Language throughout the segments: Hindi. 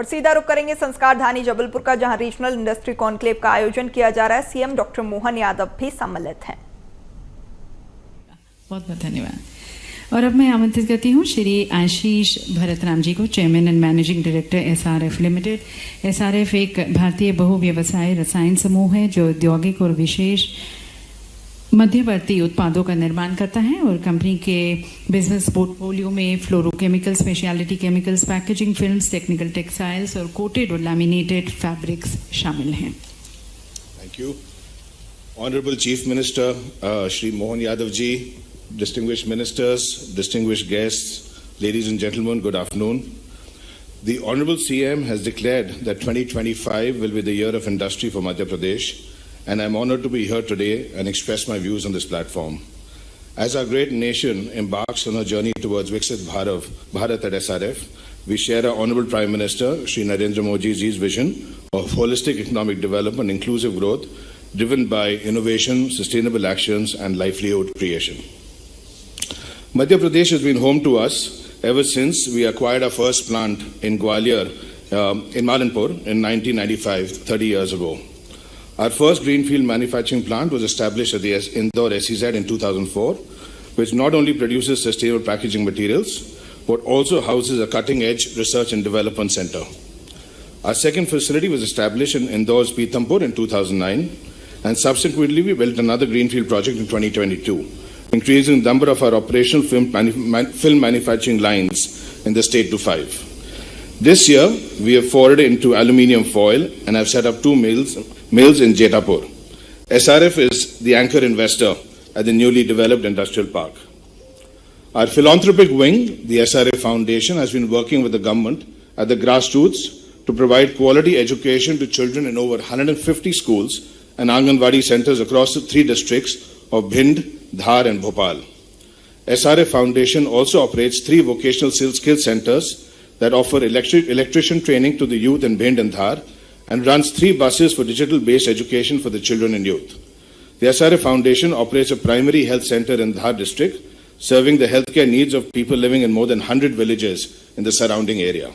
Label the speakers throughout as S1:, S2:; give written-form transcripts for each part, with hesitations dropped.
S1: और सीधा रुख करेंगे संस्कार धानी जबलपुर का, जहां रीजनल इंडस्ट्री कॉन्क्लेव का आयोजन किया जा रहा है। सीएम डॉक्टर मोहन यादव भी सम्मिलित हैं।
S2: बहुत बहुत धन्यवाद। और अब मैं आमंत्रित करती हूँ श्री आशीष भरतराम जी को, chairman and managing director SRF limited. SRF एक भारतीय बहुव्यवसाय रसायन समूह है जो औद्योगिक और विशेष मध्यवर्ती उत्पादों का निर्माण करता है और कंपनी के बिजनेस पोर्टफोलियो में fluorochemical, specialty chemicals, packaging films, technical textiles और कोटेड और लैमिनेटेड फैब्रिक्स शामिल हैं।
S3: Thank you. Honourable chief minister Shri Mohan Yadav ji, distinguished ministers, distinguished guests, ladies and gentlemen, good afternoon. The Honorable CM has declared that 2025 will be the year of industry for Madhya Pradesh, and I'm honored to be here today and express my views on this platform. As our great nation embarks on a journey towards Viksit Bharat at SRF, we share our Honorable Prime Minister, Shri Narendra Modi's vision of holistic economic development, inclusive growth, driven by innovation, sustainable actions, and livelihood creation. Madhya Pradesh has been home to us ever since we acquired our first plant in Gwalior, in Malanpur, in 1995, 30 years ago. Our first greenfield manufacturing plant was established at the Indore SEZ in 2004, which not only produces sustainable packaging materials, but also houses a cutting-edge research and development center. Our second facility was established in Indore's Pithampur in 2009, and subsequently we built another greenfield project in 2022. Increasing the number of our operational film manufacturing lines in the state to 5. This year, we have forayed into aluminium foil and have set up 2 mills in Jetapur. SRF is the anchor investor at the newly developed industrial park. Our philanthropic wing, the SRF Foundation, has been working with the government at the grassroots to provide quality education to children in over 150 schools and Anganwadi centers across the 3 districts of Bhind, Dhar and Bhopal. SRF Foundation also operates 3 vocational skill centers that offer electrician training to the youth in Bhind and Dhar and runs 3 buses for digital-based education for the children and youth. The SRF Foundation operates a primary health center in Dhar district, serving the healthcare needs of people living in more than 100 villages in the surrounding area.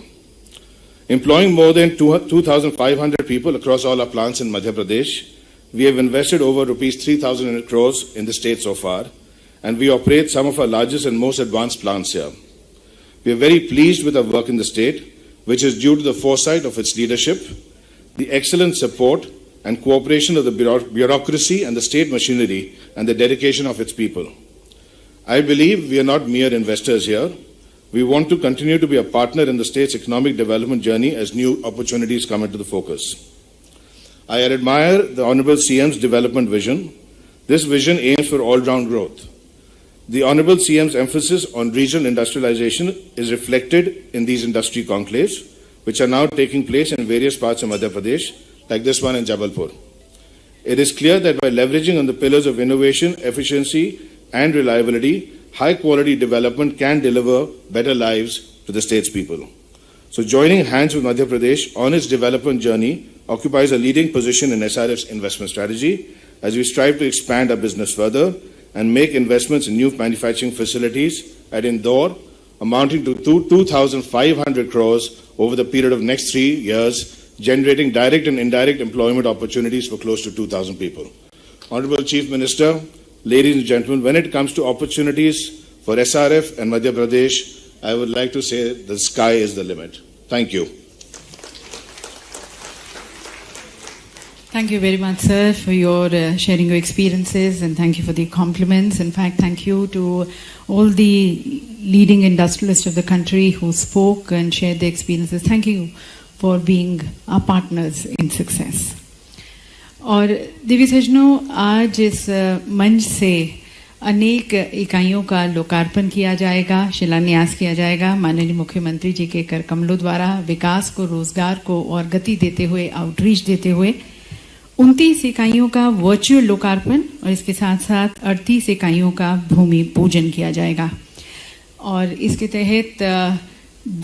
S3: Employing more than 2,500 people across all our plants in Madhya Pradesh, we have invested over rupees 3,000 crores in the state so far, and we operate some of our largest and most advanced plants here. We are very pleased with our work in the state, which is due to the foresight of its leadership, the excellent support and cooperation of the bureaucracy and the state machinery, and the dedication of its people. I believe we are not mere investors here. We want to continue to be a partner in the state's economic development journey as new opportunities come into the focus. I admire the Honorable CM's development vision. This vision aims for all-round growth. The Honorable CM's emphasis on regional industrialization is reflected in these industry conclaves, which are now taking place in various parts of Madhya Pradesh, like this one in Jabalpur. It is clear that by leveraging on the pillars of innovation, efficiency, and reliability, high-quality development can deliver better lives to the state's people. So joining hands with Madhya Pradesh on its development journey occupies a leading position in SRF's investment strategy as we strive to expand our business further and make investments in new manufacturing facilities at Indore amounting to 2,500 crores over the period of next 3 years, generating direct and indirect employment opportunities for close to 2,000 people. Honorable Chief Minister, ladies and gentlemen, when it comes to opportunities for SRF and Madhya Pradesh, I would like to say the sky is the limit. Thank you.
S2: Thank you very much, sir, for your sharing your experiences, and thank you for the compliments. In fact, thank you to all the leading industrialists of the country who spoke and shared their experiences. Thank you for being our partners in success. और देवी सज्जनों, आज इस मंच से अनेक इकाइयों का लोकार्पण किया जाएगा, शिलान्यास किया जाएगा। माननीय मुख्यमंत्री जी के कर कमलों द्वारा विकास को, रोजगार को और गति देते हुए, आउटरीच देते हुए 29 इकाइयों का वर्चुअल लोकार्पण और इसके साथ साथ 38 इकाइयों का भूमि पूजन किया जाएगा। और इसके तहत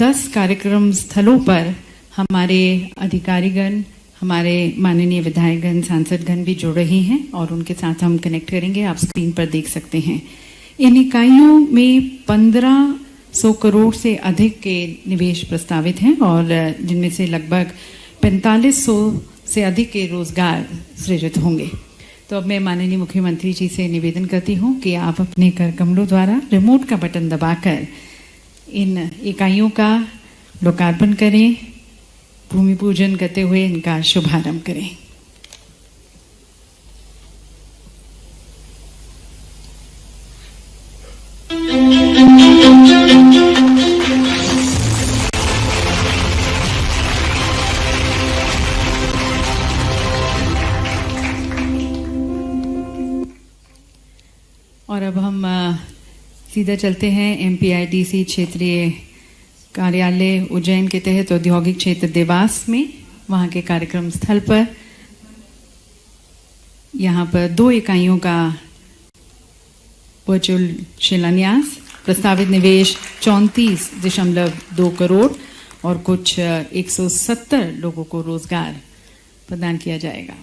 S2: 10 कार्यक्रम स्थलों पर हमारे अधिकारीगण, हमारे माननीय विधायकगण, सांसदगण भी जुड़ रहे हैं और उनके साथ हम कनेक्ट करेंगे। आप स्क्रीन पर देख सकते हैं। इन इकाइयों में 15 100 करोड़ से अधिक के निवेश प्रस्तावित हैं और जिनमें से लगभग 4500 से अधिक के रोजगार सृजित होंगे। तो अब मैं माननीय मुख्यमंत्री जी से निवेदन करती हूं कि आप अपने कर कमलों द्वारा रिमोट का बटन दबाकर इन इकाइयों का लोकार्पण करें, भूमि पूजन करते हुए इनका शुभारंभ करें। और अब हम सीधा चलते हैं MPIDC क्षेत्रीय कार्यालय उज्जैन के तहत औद्योगिक क्षेत्र देवास में, वहां के कार्यक्रम स्थल पर। यहां पर 2 इकाइयों का वर्चुअल शिलान्यास, प्रस्तावित निवेश 34.2 करोड़ और कुछ 170 लोगों को रोजगार प्रदान किया जाएगा।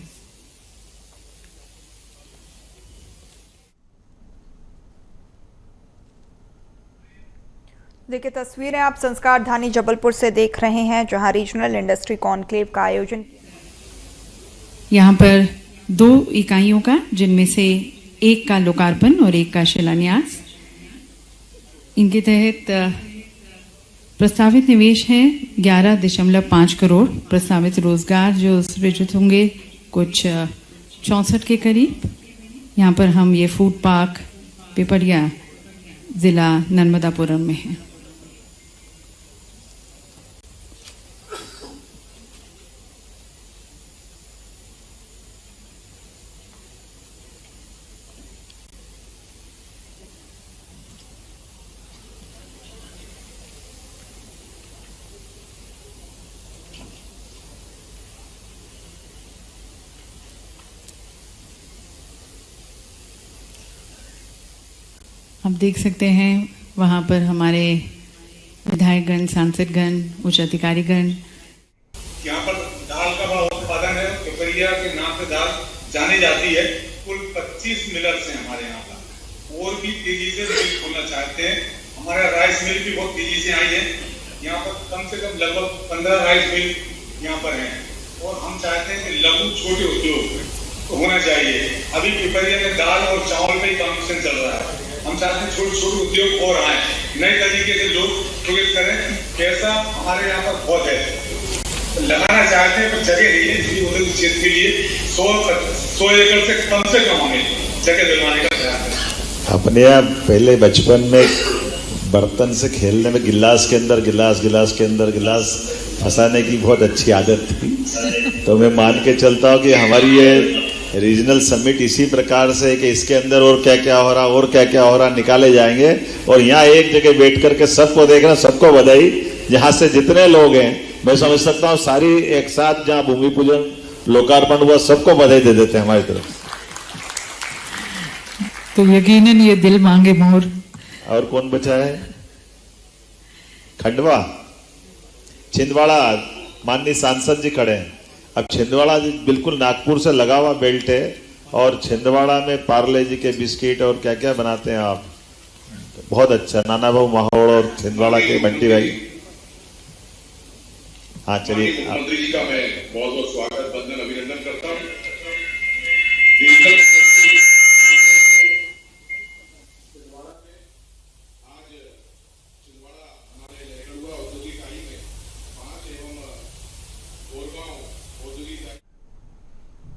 S1: देखिए तस्वीरें आप संस्कार धानी जबलपुर से देख रहे हैं, जहां रीजनल इंडस्ट्री कॉन्क्लेव का आयोजन।
S2: यहां पर 2 इकाइयों का, जिनमें से एक का लोकार्पण और एक का शिलान्यास। इनके तहत प्रस्तावित निवेश है 11.5 करोड़, प्रस्तावित रोजगार जो सृजित होंगे कुछ 64 के करीब। यहाँ पर हम ये फूड पार्क पिपरिया जिला नर्मदापुरम में है। आप देख सकते हैं वहां पर हमारे विधायकगण, सांसदगण, उच्च अधिकारीगण।
S4: यहाँ पर दाल का बड़ा उत्पादन है, पिपरिया के नाम से दाल जानी जाती है। कुल 25 मिलर्स हैं हमारे यहाँ पर, और भी तेजी से मिल खोलना चाहते हैं। हमारा राइस मिल भी बहुत तेजी से आई है। यहाँ पर कम से कम लगभग 15 राइस मिल यहाँ पर हैं, और हम चाहते हैं कि लघु छोटे उद्योग तो होना चाहिए। अभी पिपरिया में दाल और चावल में कॉम्पिटिशन चल रहा है। हम चाहते हैं छोटे छोटे उद्योग और आए, नए तरीके से लोग प्रोग्रेस करें। पैसा हमारे यहाँ पर बहुत है, लगाना चाहते हैं पर जगह नहीं है, इसलिए उद्योग क्षेत्र के लिए 100 एकड़ से कम हमें जगह दिलवाने का प्रयास है।
S5: अपने यहाँ पहले बचपन में बर्तन से खेलने में गिलास के अंदर गिलास फंसाने की बहुत अच्छी आदत थी। तो मैं मान के चलता हूँ कि हमारी ये रीजनल समिट इसी प्रकार से कि इसके अंदर और क्या क्या हो रहा निकाले जाएंगे, और यहाँ एक जगह बैठ करके सबको देखना, सबको बधाई। यहाँ से जितने लोग हैं, मैं समझ सकता हूँ सारी एक साथ जहाँ भूमि पूजन लोकार्पण हुआ, सबको बधाई दे देते हैं हमारी तरफ।
S2: तो यकीनन ये दिल मांगे मोर।
S5: और कौन बचा है? खंडवा, छिंदवाड़ा, माननीय सांसद जी खड़े हैं। अब छिंदवाड़ा बिल्कुल नागपुर से लगा हुआ बेल्ट है, और छिंदवाड़ा में पार्ले जी के बिस्किट और क्या क्या बनाते हैं आप, बहुत अच्छा। नाना भाऊ माहौल और छिंदवाड़ा के बंटी भाई। हाँ चलिए,
S4: मुख्यमंत्री जी का मैं बहुत बहुत स्वागत, वंदन, अभिनंदन करता हूँ।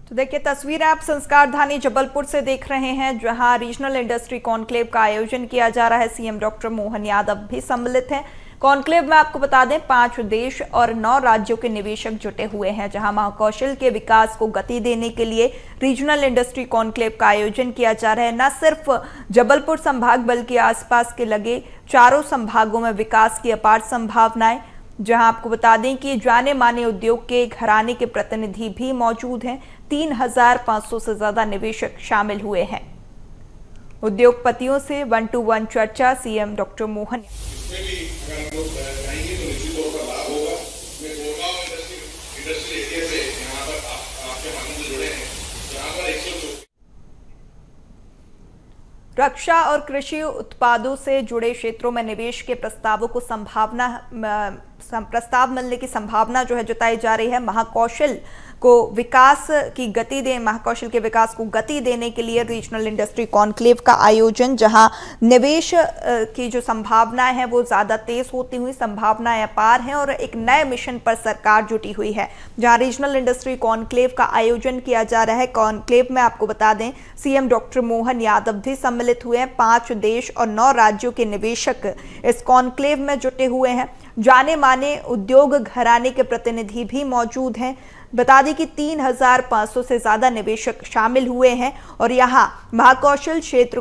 S1: तो देखिए तस्वीरें आप संस्कार धानी जबलपुर से देख रहे हैं, जहां रीजनल इंडस्ट्री कॉन्क्लेव का आयोजन किया जा रहा है। सीएम डॉक्टर मोहन यादव भी सम्मिलित हैं। कॉन्क्लेव में आपको बता दें 5 देश और 9 राज्यों के निवेशक जुटे हुए हैं, जहां महाकौशल के विकास को गति देने के लिए रीजनल इंडस्ट्री कॉन्क्लेव का आयोजन किया जा रहा है। न सिर्फ जबलपुर संभाग बल्कि आसपास के लगे 4 संभागों में विकास की अपार संभावनाएं, जहां आपको बता दें कि जाने माने उद्योग के घराने के प्रतिनिधि भी मौजूद हैं। 3500 से ज्यादा निवेशक शामिल हुए हैं। उद्योगपतियों से 1-to-1 चर्चा सीएम डॉक्टर मोहन। रक्षा और कृषि उत्पादों से जुड़े क्षेत्रों में निवेश के प्रस्तावों को प्रस्ताव मिलने की संभावना जो है जताई जा रही है। महाकौशल के विकास को गति देने के लिए रीजनल इंडस्ट्री कॉन्क्लेव का आयोजन, जहां निवेश की जो संभावनाएं हैं वो ज्यादा तेज होती हुई संभावनाएं अपार हैं और एक नए मिशन पर सरकार जुटी हुई है, जहां रीजनल इंडस्ट्री कॉन्क्लेव का आयोजन किया जा रहा है। कॉन्क्लेव में आपको बता दें सीएम डॉक्टर मोहन यादव भी सम्मिलित हुए हैं। 5 देश और 9 राज्यों के निवेशक इस कॉन्क्लेव में जुटे हुए हैं। जाने माने उद्योग घराने के प्रतिनिधि भी मौजूद हैं। बता दें कि 3,500 से ज्यादा निवेशक शामिल हुए हैं और यहां महाकौशल क्षेत्र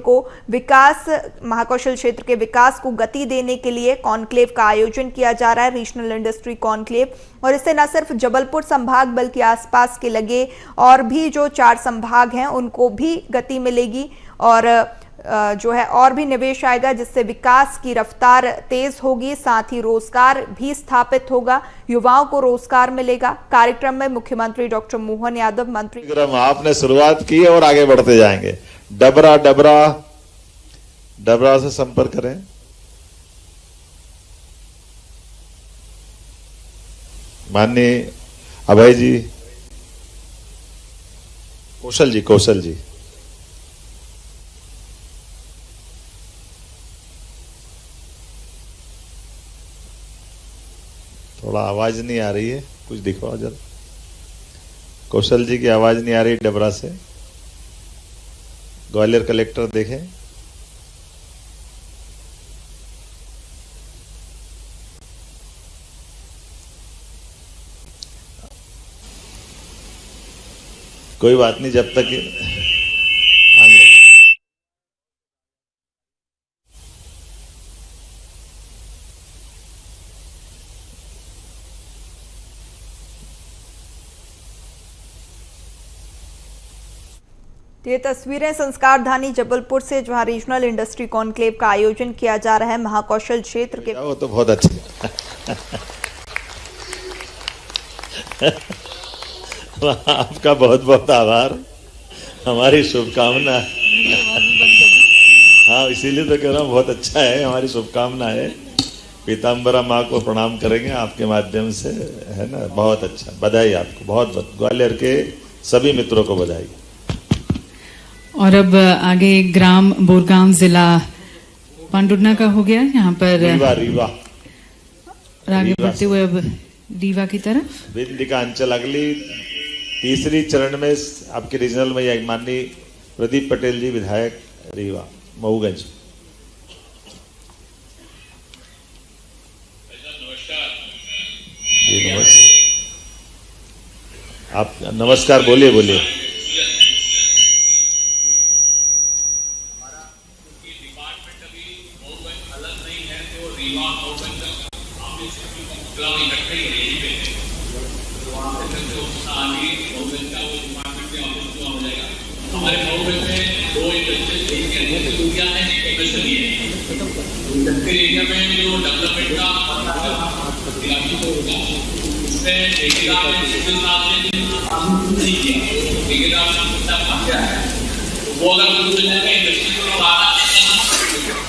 S1: के विकास को गति देने के लिए कॉन्क्लेव का आयोजन किया जा रहा है, रीजनल इंडस्ट्री कॉन्क्लेव। और इससे न सिर्फ जबलपुर संभाग बल्कि आसपास के लगे और भी जो 4 संभाग हैं उनको भी गति मिलेगी और जो है और भी निवेश आएगा, जिससे विकास की रफ्तार तेज होगी, साथ ही रोजगार भी स्थापित होगा, युवाओं को रोजगार मिलेगा। कार्यक्रम में मुख्यमंत्री डॉक्टर मोहन यादव, मंत्री
S5: आपने शुरुआत की और आगे बढ़ते जाएंगे। डबरा से संपर्क करें। माननीय अभय जी, कौशल जी थोड़ा आवाज नहीं आ रही है, कुछ दिखवाओ जरा। कौशल जी की आवाज नहीं आ रही डबरा से। ग्वालियर कलेक्टर देखें। कोई बात नहीं, जब तक
S1: ये तस्वीरें संस्कार धानी जबलपुर से, जहां रीजनल इंडस्ट्री कॉन्क्लेव का आयोजन किया जा रहा है महाकौशल क्षेत्र के।
S5: वो तो बहुत अच्छा। आपका बहुत बहुत आभार, हमारी शुभकामना। हाँ, इसीलिए तो कह रहा हूँ बहुत अच्छा है, हमारी शुभकामना है। पीताम्बरा माँ को प्रणाम करेंगे आपके माध्यम से, है ना। बहुत अच्छा, बधाई आपको, बहुत बहुत। ग्वालियर के सभी मित्रों को बधाई।
S2: और अब आगे ग्राम बोरगांव जिला पांडुर्ना का हो गया, यहाँ पर
S5: रीवा
S2: और आगे बढ़ते हुए अब रीवा की तरफ।
S5: विंध्य का अंचल अगली तीसरी चरण में आपके रीजनल में माननीय प्रदीप पटेल जी, विधायक रीवा मऊगंज। आप नमस्कार बोलिए।
S6: हमारे गवर्नमेंट में 2 इंडस्ट्रियल एरिया में जो डेवलपमेंट का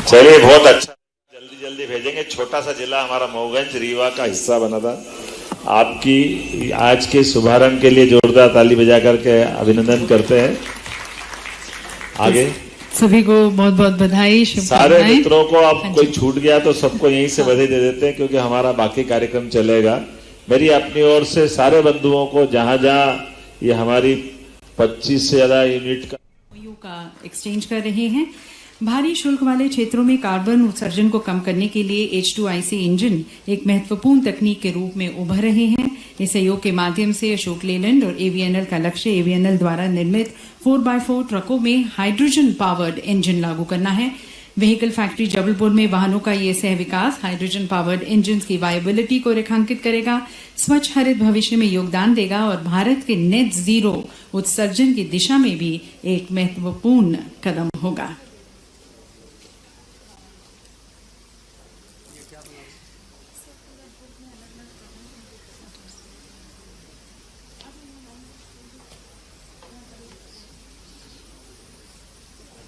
S5: चलिए, बहुत अच्छा, जल्दी भेजेंगे। छोटा सा जिला हमारा मऊगंज रीवा का हिस्सा बना था। आपकी आज के शुभारंभ के लिए जोरदार ताली बजा करके अभिनंदन करते हैं। आगे
S2: सभी को बहुत बहुत बधाई,
S5: सारे मित्रों को। अब कोई छूट गया तो सबको यहीं से बधाई दे देते हैं, क्योंकि हमारा बाकी कार्यक्रम चलेगा। मेरी अपनी ओर से सारे बंधुओं को, जहां ये हमारी 25 से ज्यादा यूनिट
S2: का एक्सचेंज कर रहे हैं। भारी शुल्क वाले क्षेत्रों में कार्बन उत्सर्जन को कम करने के लिए H2IC इंजन एक महत्वपूर्ण तकनीक के रूप में उभर रहे हैं। इस सहयोग के माध्यम से अशोक लेलैंड और AVNL का लक्ष्य AVNL द्वारा निर्मित 4x4 ट्रकों में हाइड्रोजन पावर्ड इंजन लागू करना है। व्हीकल फैक्ट्री जबलपुर में वाहनों का ये सह विकास हाइड्रोजन पावर्ड इंजन की वायबिलिटी को रेखांकित करेगा, स्वच्छ हरित भविष्य में योगदान देगा और भारत के नेट जीरो उत्सर्जन की दिशा में भी एक महत्वपूर्ण कदम होगा।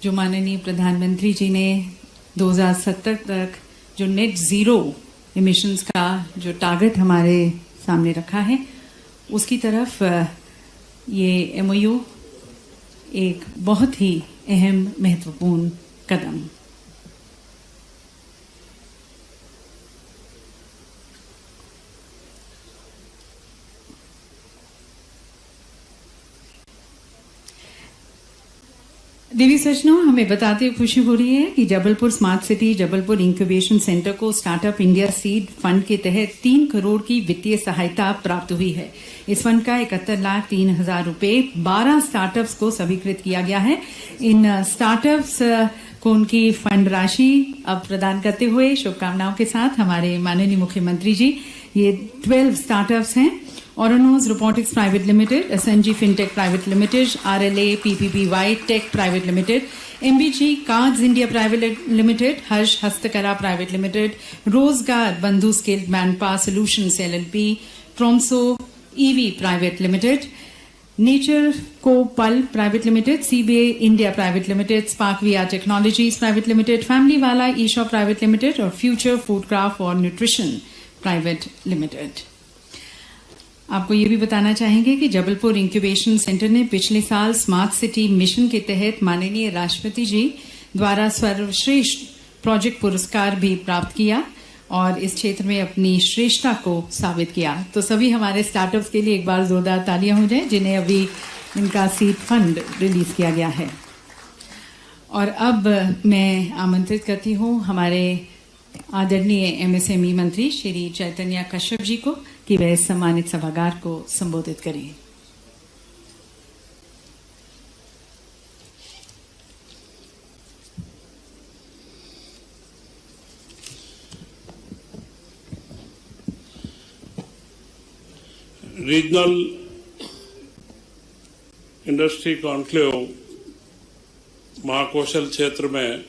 S2: जो माननीय प्रधानमंत्री जी ने 2070 तक जो नेट जीरो एमिशंस का जो टारगेट हमारे सामने रखा है, उसकी तरफ ये एमओयू एक बहुत ही अहम महत्वपूर्ण कदम। देवी सज्जनों, हमें बताते हुए खुशी हो रही है कि Jabalpur smart city Jabalpur incubation centre को स्टार्टअप इंडिया सीड फंड के तहत 3 करोड़ की वित्तीय सहायता प्राप्त हुई है। इस फंड का 71,03,000 रुपए 12 स्टार्टअप्स को स्वीकृत किया गया है। इन स्टार्टअप्स को उनकी फंड राशि अब प्रदान करते हुए शुभकामनाओं के साथ हमारे माननीय मुख्यमंत्री जी, ये 12 स्टार्टअप्स हैं। Oranos Robotics Private Limited, SNG Fintech Private Limited, RLA PPPY Tech Private Limited, MBG Cards India Private Limited, Harsh Hastakara Private Limited, Rozgar Bandhu Skilled Manpower Solutions LLP, Tromso EV Private Limited, Nature Co Pul Private Limited, CBA India Private Limited, Spark VR Technologies Private Limited, Family Wala eShop Private Limited और Future Foodcraft और Nutrition Private Limited। आपको ये भी बताना चाहेंगे कि जबलपुर इंक्यूबेशन सेंटर ने पिछले साल स्मार्ट सिटी मिशन के तहत माननीय राष्ट्रपति जी द्वारा सर्वश्रेष्ठ प्रोजेक्ट पुरस्कार भी प्राप्त किया और इस क्षेत्र में अपनी श्रेष्ठता को साबित किया। तो सभी हमारे स्टार्टअप्स के लिए एक बार जोरदार तालियां हो जाए जिन्हें अभी इनका सीड फंड रिलीज किया गया है। और अब मैं आमंत्रित करती हूं हमारे आदरणीय एमएसएमई मंत्री श्री चैतन्य कश्यप जी को कि वह सम्मानित सभागार को संबोधित करें।
S7: रीजनल इंडस्ट्री कॉन्क्लेव महाकौशल क्षेत्र में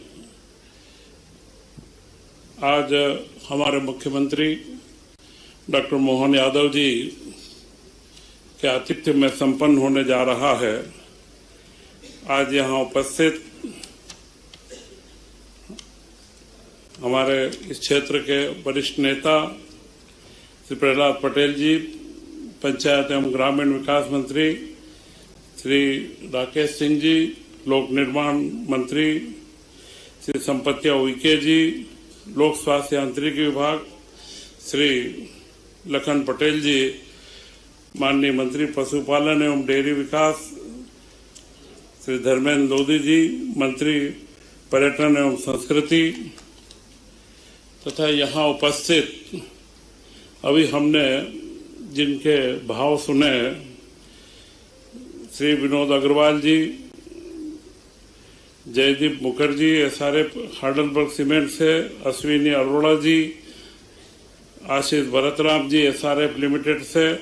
S7: आज हमारे मुख्यमंत्री डॉक्टर मोहन यादव जी के आतिथ्य में संपन्न होने जा रहा है। आज यहाँ उपस्थित हमारे इस क्षेत्र के वरिष्ठ नेता श्री प्रहलाद पटेल जी, पंचायत एवं ग्रामीण विकास मंत्री श्री राकेश सिंह जी, लोक निर्माण मंत्री श्री संपत्तिया उइके जी, लोक स्वास्थ्य यांत्रिकी विभाग श्री लखन पटेल जी, माननीय मंत्री पशुपालन एवं डेयरी विकास श्री धर्मेंद्र लोधी जी, मंत्री पर्यटन एवं संस्कृति तथा यहाँ उपस्थित अभी हमने जिनके भाव सुने, श्री विनोद अग्रवाल जी, जयदीप मुखर्जी एसआरएफ हार्डनबर्ग सीमेंट से, अश्विनी अरोड़ा जी, आशीष भरतराम जी एसआरएफ लिमिटेड से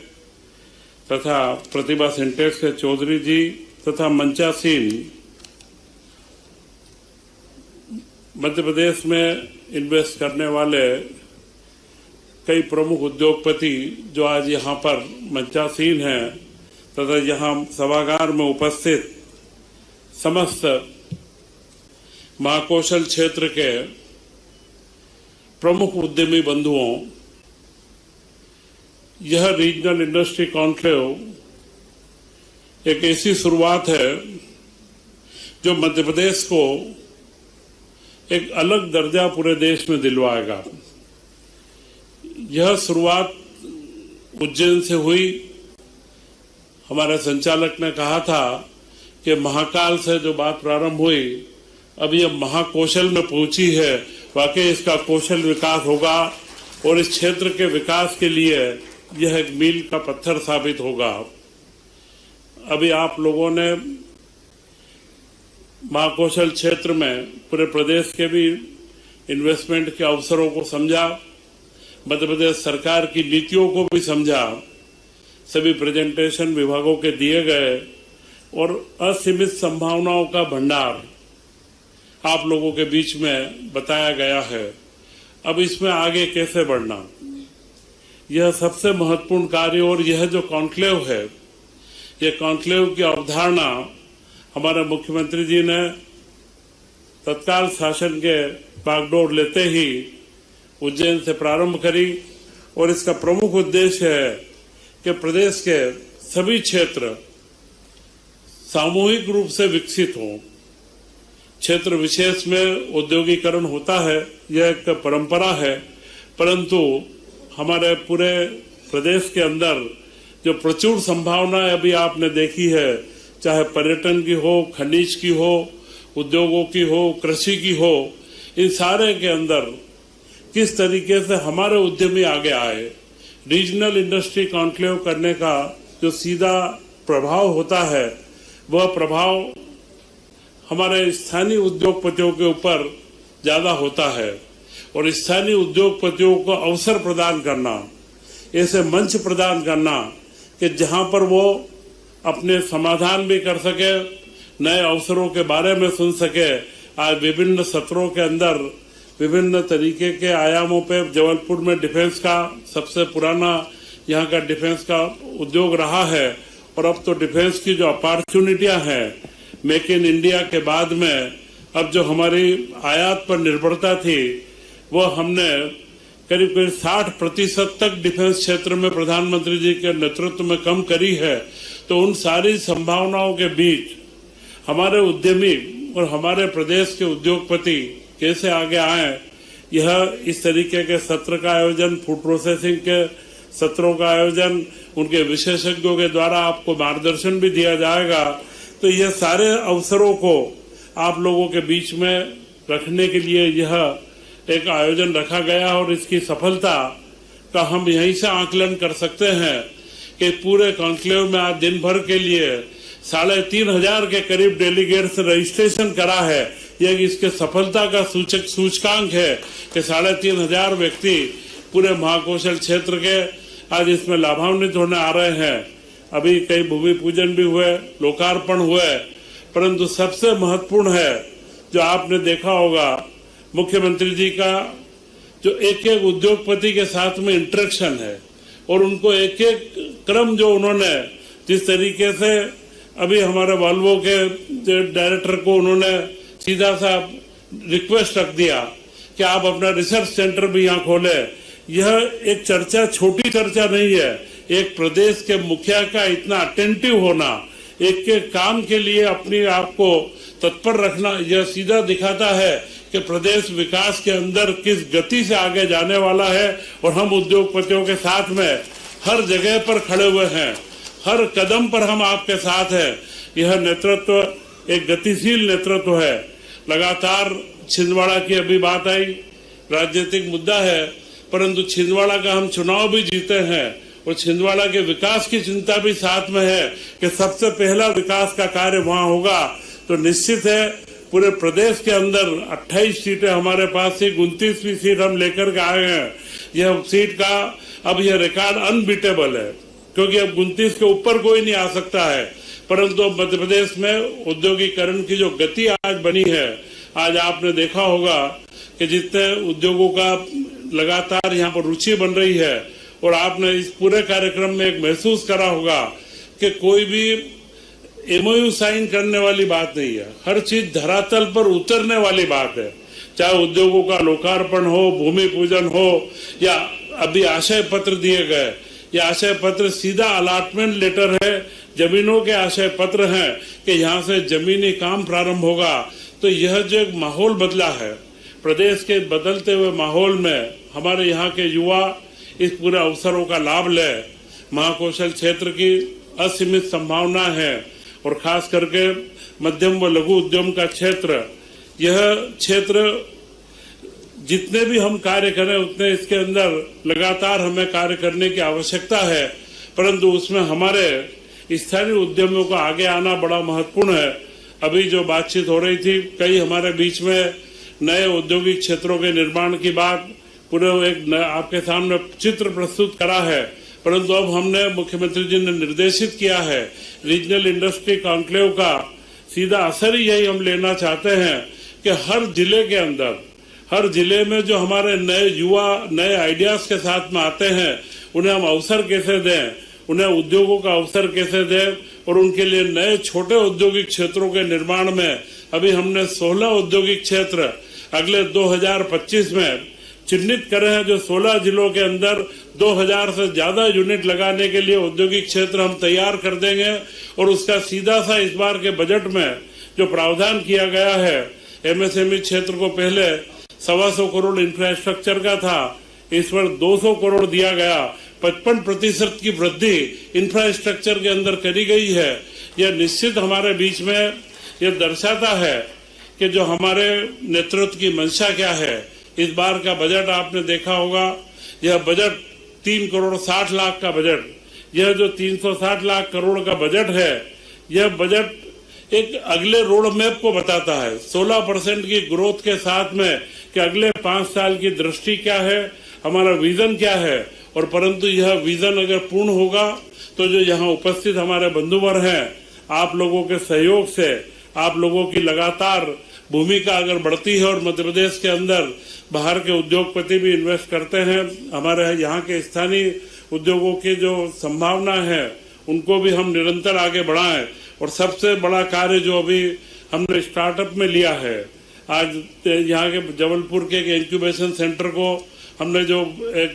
S7: तथा प्रतिभा सिंटेक्स के चौधरी जी तथा मंचासीन मध्य प्रदेश में इन्वेस्ट करने वाले कई प्रमुख उद्योगपति जो आज यहाँ पर मंचासीन हैं तथा यहाँ सभागार में उपस्थित समस्त महाकौशल क्षेत्र के प्रमुख उद्यमी बंधुओं, यह रीजनल इंडस्ट्री कॉन्क्लेव एक ऐसी शुरुआत है जो मध्य प्रदेश को एक अलग दर्जा पूरे देश में दिलवाएगा। यह शुरुआत उज्जैन से हुई। हमारे संचालक ने कहा था कि महाकाल से जो बात प्रारंभ हुई अब यह महाकौशल में पहुंची है। वाकई इसका कौशल विकास होगा और इस क्षेत्र के विकास के लिए यह एक मील का पत्थर साबित होगा। अभी आप लोगों ने महाकौशल क्षेत्र में पूरे प्रदेश के भी इन्वेस्टमेंट के अवसरों को समझा, मध्य प्रदेश सरकार की नीतियों को भी समझा, सभी प्रेजेंटेशन विभागों के दिए गए और असीमित संभावनाओं का भंडार आप लोगों के बीच में बताया गया है। अब इसमें आगे कैसे बढ़ना, यह सबसे महत्वपूर्ण कार्य। और यह जो कॉन्क्लेव है, यह कॉन्क्लेव की अवधारणा हमारे मुख्यमंत्री जी ने तत्काल शासन के बागडोर लेते ही उज्जैन से प्रारंभ करी और इसका प्रमुख उद्देश्य है कि प्रदेश के सभी क्षेत्र सामूहिक रूप से विकसित हों। क्षेत्र विशेष में औद्योगिकरण होता है, यह एक परंपरा है, परंतु हमारे पूरे प्रदेश के अंदर जो प्रचुर संभावनाएं अभी आपने देखी है, चाहे पर्यटन की हो, खनिज की हो, उद्योगों की हो, कृषि की हो, इन सारे के अंदर किस तरीके से हमारे उद्यमी आगे आए। रीजनल इंडस्ट्री कॉन्क्लेव करने का जो सीधा प्रभाव होता है, वह प्रभाव हमारे स्थानीय उद्योगपतियों के ऊपर ज्यादा होता है और स्थानीय उद्योगपतियों को अवसर प्रदान करना, ऐसे मंच प्रदान करना कि जहां पर वो अपने समाधान भी कर सके, नए अवसरों के बारे में सुन सके। आज विभिन्न सत्रों के अंदर विभिन्न तरीके के आयामों पे जबलपुर में डिफेंस का सबसे पुराना यहाँ का डिफेंस का उद्योग रहा है और अब तो डिफेंस की जो अपॉर्चुनिटियां हैं, मेक इन इंडिया के बाद में अब जो हमारी आयात पर निर्भरता थी, वो हमने करीब 60% तक डिफेंस क्षेत्र में प्रधानमंत्री जी के नेतृत्व में कम करी है। तो उन सारी संभावनाओं के बीच हमारे उद्यमी और हमारे प्रदेश के उद्योगपति कैसे आगे आए, यह इस तरीके के सत्र का आयोजन, फूड प्रोसेसिंग के सत्रों का आयोजन, उनके विशेषज्ञों के द्वारा आपको मार्गदर्शन भी दिया जाएगा। तो यह सारे अवसरों को आप लोगों के बीच में रखने के लिए यह एक आयोजन रखा गया और इसकी सफलता का हम यहीं से आकलन कर सकते हैं कि पूरे कॉन्क्लेव में आज दिन भर के लिए 3,500 के करीब डेलीगेट्स रजिस्ट्रेशन करा है। यह इसके सफलता का सूचकांक है कि 3,500 व्यक्ति पूरे महाकौशल क्षेत्र के आज इसमें लाभान्वित होने आ रहे हैं। अभी कई भूमि पूजन भी हुए, लोकार्पण हुए, परंतु सबसे महत्वपूर्ण है जो आपने देखा होगा, मुख्यमंत्री जी का जो एक एक उद्योगपति के साथ में इंटरेक्शन है और उनको एक एक क्रम जो उन्होंने जिस तरीके से अभी हमारे वॉल्वो के डायरेक्टर को उन्होंने सीधा सा रिक्वेस्ट रख दिया कि आप अपना रिसर्च सेंटर भी यहाँ खोले। यह एक चर्चा, छोटी चर्चा नहीं है। एक प्रदेश के मुखिया का इतना अटेंटिव होना, एक के काम के लिए अपने आप को तत्पर रखना, यह सीधा दिखाता है कि प्रदेश विकास के अंदर किस गति से आगे जाने वाला है और हम उद्योगपतियों के साथ में हर जगह पर खड़े हुए हैं, हर कदम पर हम आपके साथ हैं। यह नेतृत्व एक गतिशील नेतृत्व है। लगातार छिंदवाड़ा की अभी बात आई, राजनीतिक मुद्दा है, परंतु छिंदवाड़ा का हम चुनाव भी जीते हैं और छिंदवाड़ा के विकास की चिंता भी साथ में है कि सबसे पहला विकास का कार्य वहां होगा। तो निश्चित है पूरे प्रदेश के अंदर 28 सीटें हमारे पास थी, 29वीं सीट हम लेकर के आए हैं। यह सीट का अब यह रिकॉर्ड अनबीटेबल है, क्योंकि अब 29 के ऊपर कोई नहीं आ सकता है। परंतु अब मध्य प्रदेश में औद्योगिकरण की जो गति आज बनी है, आज आपने देखा होगा कि जितने उद्योगों का लगातार यहाँ पर रुचि बन रही है और आपने इस पूरे कार्यक्रम में एक महसूस करा होगा कि कोई भी एमओयू साइन करने वाली बात नहीं है। हर चीज धरातल पर उतरने वाली बात है, चाहे उद्योगों का लोकार्पण हो, भूमि पूजन हो या अभी आशय पत्र दिए गए। ये आशय पत्र सीधा अलॉटमेंट लेटर है, जमीनों के आशय पत्र हैं कि यहाँ से जमीनी काम प्रारंभ होगा। तो यह जो एक माहौल बदला है, प्रदेश के बदलते हुए माहौल में हमारे यहाँ के युवा इस पूरे अवसरों का लाभ ले। महाकौशल क्षेत्र की असीमित संभावना है और खास करके मध्यम व लघु उद्यम का क्षेत्र, यह क्षेत्र जितने भी हम कार्य करें उतने इसके अंदर लगातार हमें कार्य करने की आवश्यकता है, परंतु उसमें हमारे स्थानीय उद्यमियों का आगे आना बड़ा महत्वपूर्ण है। अभी जो बातचीत हो रही थी, कई हमारे बीच में नए औद्योगिक क्षेत्रों के निर्माण की बात, पूरे एक आपके सामने चित्र प्रस्तुत करा है, परंतु अब हमने मुख्यमंत्री जी ने निर्देशित किया है रीजनल इंडस्ट्री कॉन्क्लेव का सीधा असर ही यही हम लेना चाहते हैं कि हर जिले के अंदर, हर जिले में जो हमारे नए युवा नए आइडियाज के साथ में आते हैं, उन्हें हम अवसर कैसे दें, उन्हें उद्योगों का अवसर कैसे दें और उनके लिए नए छोटे औद्योगिक क्षेत्रों के निर्माण में अभी हमने 16 औद्योगिक क्षेत्र अगले 2025 में चिन्हित करे हैं, जो 16 जिलों के अंदर 2000 से ज्यादा यूनिट लगाने के लिए औद्योगिक क्षेत्र हम तैयार कर देंगे। और उसका सीधा सा इस बार के बजट में जो प्रावधान किया गया है, एमएसएमई क्षेत्र को पहले 125 करोड़ इंफ्रास्ट्रक्चर का था, इस पर 200 करोड़ दिया गया। 55% की वृद्धि इंफ्रास्ट्रक्चर के अंदर करी गई है। यह निश्चित हमारे बीच में यह दर्शाता है कि जो हमारे नेतृत्व की मंशा क्या है। इस बार का बजट आपने देखा होगा, यह बजट 3 करोड़ 60 लाख का बजट, यह जो 360 लाख करोड़ का बजट है, यह बजट एक अगले रोड मैप को बताता है। 16% की ग्रोथ के साथ में कि अगले 5 साल की दृष्टि क्या है, हमारा विजन क्या है। और परंतु यह विजन अगर पूर्ण होगा तो जो यहाँ उपस्थित हमारे बंधुवर हैं, आप लोगों के सहयोग से, आप लोगों की लगातार भूमिका अगर बढ़ती है और मध्य प्रदेश के अंदर बाहर के उद्योगपति भी इन्वेस्ट करते हैं, हमारे यहाँ के स्थानीय उद्योगों की जो संभावना है उनको भी हम निरंतर आगे बढ़ाएं। और सबसे बड़ा कार्य जो अभी हमने स्टार्टअप में लिया है, आज यहाँ के जबलपुर के एक इंक्यूबेशन सेंटर को हमने जो एक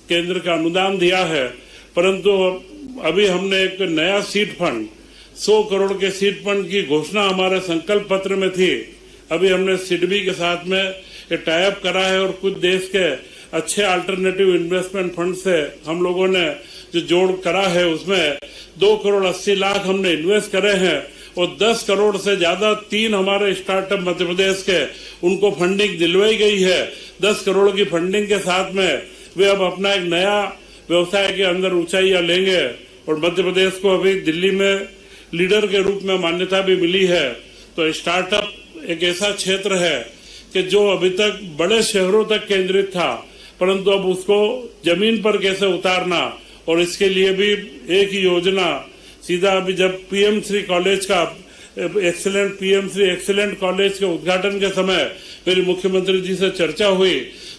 S7: केंद्र का अनुदान दिया है, परंतु अभी हमने एक नया सीड फंड 100 करोड़ के सीड फंड की घोषणा हमारे संकल्प पत्र में थी। अभी हमने सिडबी के साथ में ये टाइप करा है और कुछ देश के अच्छे अल्टरनेटिव इन्वेस्टमेंट फंड से हम लोगों ने जो जोड़ करा है, उसमें 2 करोड़ 80 लाख हमने इन्वेस्ट करे हैं और 10 करोड़ से ज्यादा 3 हमारे स्टार्टअप मध्य प्रदेश के उनको फंडिंग दिलवाई गई है। 10 करोड़ की फंडिंग के साथ में वे अब अपना एक नया व्यवसाय के अंदर ऊंचाइयां लेंगे। और मध्य प्रदेश को अभी दिल्ली में लीडर के रूप में मान्यता भी मिली है। तो स्टार्टअप एक ऐसा क्षेत्र है कि जो अभी तक बड़े शहरों तक केंद्रित था, परंतु अब उसको जमीन पर कैसे उतारना, और इसके लिए भी एक ही योजना सीधा अभी जब पीएम श्री कॉलेज का पीएम श्री एक्सीलेंट कॉलेज के उद्घाटन के समय मेरी मुख्यमंत्री जी से चर्चा हुई,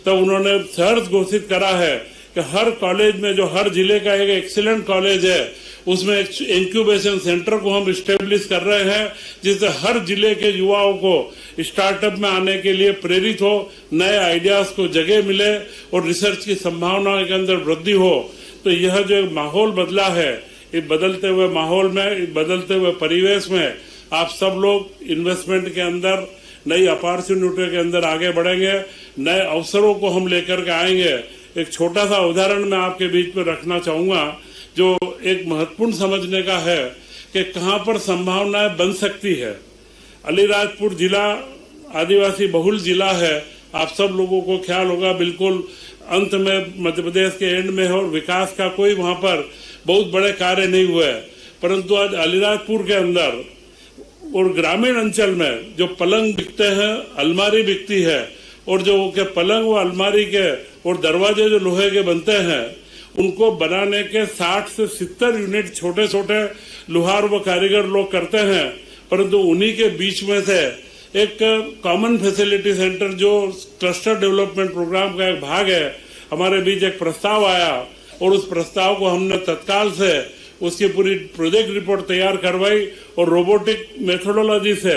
S7: तब उन्होंने शर्त घोषित करा है कि हर कॉलेज में जो हर जिले का एक एक्सीलेंट कॉलेज है, उसमें एक इंक्यूबेशन सेंटर को हम स्टेब्लिश कर रहे हैं, जिससे हर जिले के युवाओं को स्टार्टअप में आने के लिए प्रेरित हो, नए आइडियाज को जगह मिले और रिसर्च की संभावनाओं के अंदर वृद्धि हो। तो यह जो माहौल बदला है, इस बदलते हुए माहौल में, इस बदलते हुए परिवेश में आप सब लोग इन्वेस्टमेंट के अंदर, नई अपॉर्चुनिटी के अंदर आगे बढ़ेंगे, नए अवसरों को हम लेकर के आएंगे। एक छोटा सा उदाहरण मैं आपके बीच में रखना चाहूंगा, जो एक महत्वपूर्ण समझने का है कि कहां पर संभावनाएं बन सकती है। अलीराजपुर जिला आदिवासी बहुल जिला है, आप सब लोगों को ख्याल होगा, बिल्कुल अंत में मध्य प्रदेश के एंड में है और विकास का कोई वहां पर बहुत बड़े कार्य नहीं हुए। परंतु आज अलीराजपुर के अंदर और ग्रामीण अंचल में जो पलंग बिकते हैं, अलमारी बिकती है, और जो के पलंग व अलमारी के और दरवाजे जो लोहे के बनते हैं, उनको बनाने के 60 से 70 यूनिट छोटे छोटे लुहार व कारीगर लोग करते हैं। परंतु उन्हीं के बीच में से एक कॉमन फैसिलिटी सेंटर जो क्लस्टर डेवलपमेंट प्रोग्राम का एक भाग है, हमारे बीच एक प्रस्ताव आया और उस प्रस्ताव को हमने तत्काल से उसकी पूरी प्रोजेक्ट रिपोर्ट तैयार करवाई और रोबोटिक मेथोडोलॉजी से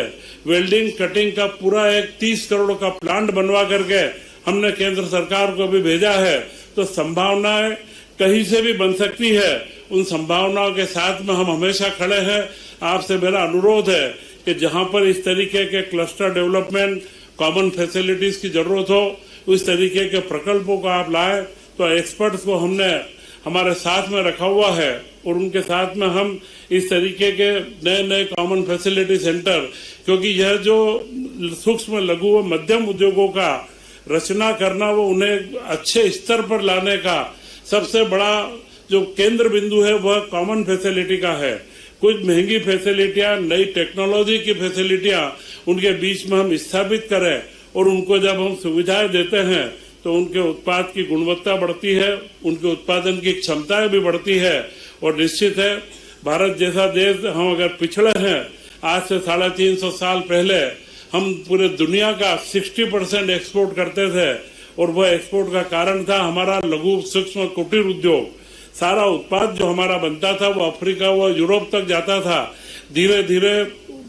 S7: वेल्डिंग कटिंग का पूरा एक 30 करोड़ का प्लांट बनवा करके हमने केंद्र सरकार को भी भेजा है। तो संभावनाएं कहीं से भी बन सकती है, उन संभावनाओं के साथ में हम हमेशा खड़े हैं। आपसे मेरा अनुरोध है कि जहां पर इस तरीके के क्लस्टर डेवलपमेंट, कॉमन फैसिलिटीज की जरूरत हो, उस तरीके के प्रकल्पों को आप लाए। तो एक्सपर्ट्स को हमने हमारे साथ में रखा हुआ है और उनके साथ में हम इस तरीके के नए नए कॉमन फैसिलिटी सेंटर, क्योंकि यह जो सूक्ष्म लघु व मध्यम उद्योगों का रचना करना, वो उन्हें अच्छे स्तर पर लाने का सबसे बड़ा जो केंद्र बिंदु है वह कॉमन फैसिलिटी का है। कुछ महंगी फैसिलिटियां, नई टेक्नोलॉजी की फैसिलिटियां उनके बीच में हम स्थापित करें और उनको जब हम सुविधाएं देते हैं तो उनके उत्पाद की गुणवत्ता बढ़ती है, उनके उत्पादन की क्षमताएं भी बढ़ती है। और निश्चित है, भारत जैसा देश हम अगर पिछड़े हैं, आज से 350 साल पहले हम पूरे दुनिया का 60% एक्सपोर्ट करते थे और वह एक्सपोर्ट का कारण था हमारा लघु सूक्ष्म कुटीर उद्योग। सारा उत्पाद जो हमारा बनता था वो अफ्रीका व यूरोप तक जाता था। धीरे धीरे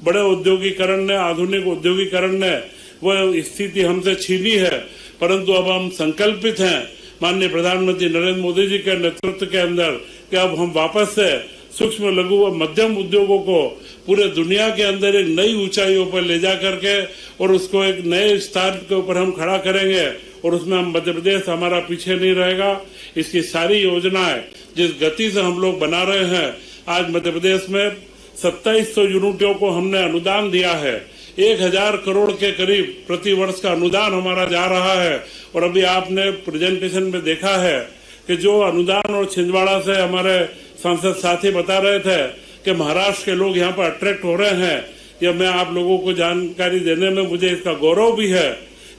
S7: बड़े औद्योगिकरण ने, आधुनिक औद्योगिकरण ने वह स्थिति हमसे छीनी है, परंतु अब हम संकल्पित हैं माननीय प्रधानमंत्री नरेंद्र मोदी जी के नेतृत्व के अंदर कि अब हम वापस से सूक्ष्म, लघु व मध्यम उद्योगों को पूरे दुनिया के अंदर एक नई ऊंचाइयों पर ले जा करके और उसको एक नए स्थान के ऊपर हम खड़ा करेंगे और उसमें हम मध्य प्रदेश हमारा पीछे नहीं रहेगा। इसकी सारी योजनाएं जिस गति से हम लोग बना रहे हैं, आज मध्य प्रदेश में 2700 यूनिटों को हमने अनुदान दिया है। 1000 करोड़ के करीब प्रति वर्ष का अनुदान हमारा जा रहा है। और अभी आपने प्रेजेंटेशन में देखा है कि जो अनुदान और छिंदवाड़ा से हमारे सांसद साथी बता रहे थे कि महाराष्ट्र के लोग यहाँ पर अट्रैक्ट हो रहे हैं, या मैं आप लोगों को जानकारी देने में मुझे इसका गौरव भी है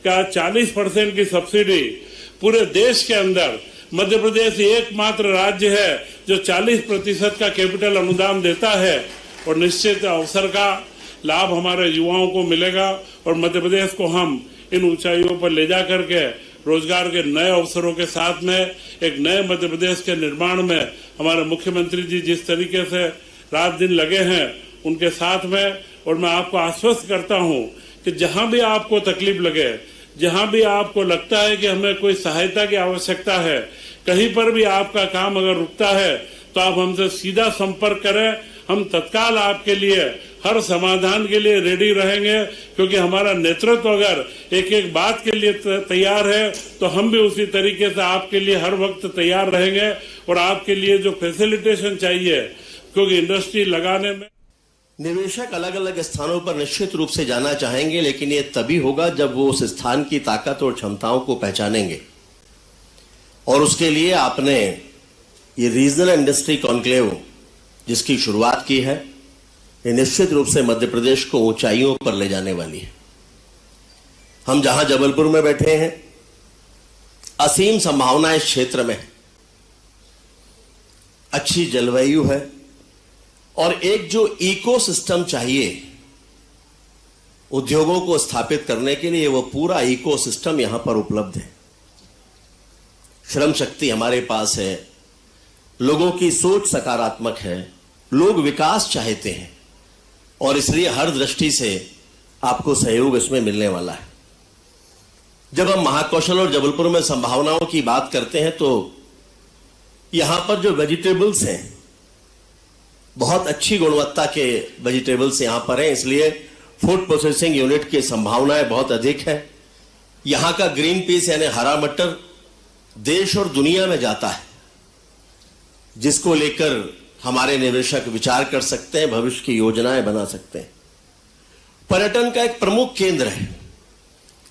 S7: कि आज 40% की सब्सिडी पूरे देश के अंदर मध्य प्रदेश एकमात्र राज्य है जो 40% का कैपिटल अनुदान देता है। और निश्चित अवसर का लाभ हमारे युवाओं को मिलेगा और मध्य प्रदेश को हम इन ऊंचाइयों पर ले जा करके रोजगार के नए अवसरों के साथ में एक नए मध्य प्रदेश के निर्माण में हमारे मुख्यमंत्री जी जिस तरीके से रात दिन लगे हैं उनके साथ में, और मैं आपको आश्वस्त करता हूं कि जहां भी आपको तकलीफ लगे, जहां भी आपको लगता है कि हमें कोई सहायता की आवश्यकता है, कहीं पर भी आपका काम अगर रुकता है तो आप हमसे सीधा संपर्क करें। हम तत्काल आपके लिए हर समाधान के लिए रेडी रहेंगे, क्योंकि हमारा नेतृत्व अगर एक एक बात के लिए तैयार है तो हम भी उसी तरीके से आपके लिए हर वक्त तैयार रहेंगे। और आपके लिए जो फैसिलिटेशन चाहिए, क्योंकि इंडस्ट्री लगाने में
S8: निवेशक अलग अलग स्थानों पर निश्चित रूप से जाना चाहेंगे, लेकिन ये तभी होगा जब वो उस स्थान की ताकत और क्षमताओं को पहचानेंगे। और उसके लिए आपने ये रीजनल इंडस्ट्री कॉन्क्लेव जिसकी शुरुआत की है, ये निश्चित रूप से मध्य प्रदेश को ऊंचाइयों पर ले जाने वाली है। हम जहां जबलपुर में बैठे हैं, असीम संभावनाएं इस क्षेत्र में है, अच्छी जलवायु है और एक जो इकोसिस्टम चाहिए उद्योगों को स्थापित करने के लिए, वो पूरा इकोसिस्टम यहां पर उपलब्ध है। श्रम शक्ति हमारे पास है, लोगों की सोच सकारात्मक है, लोग विकास चाहते हैं और इसलिए हर दृष्टि से आपको सहयोग इसमें मिलने वाला है। जब हम महाकौशल और जबलपुर में संभावनाओं की बात करते हैं तो यहां पर जो वेजिटेबल्स हैं, बहुत अच्छी गुणवत्ता के वेजिटेबल्स यहां पर हैं, इसलिए फूड प्रोसेसिंग यूनिट की संभावनाएं बहुत अधिक है। यहां का ग्रीन पीस यानी हरा मटर देश और दुनिया में जाता है, जिसको लेकर हमारे निवेशक विचार कर सकते हैं, भविष्य की योजनाएं बना सकते हैं। पर्यटन का एक प्रमुख केंद्र है।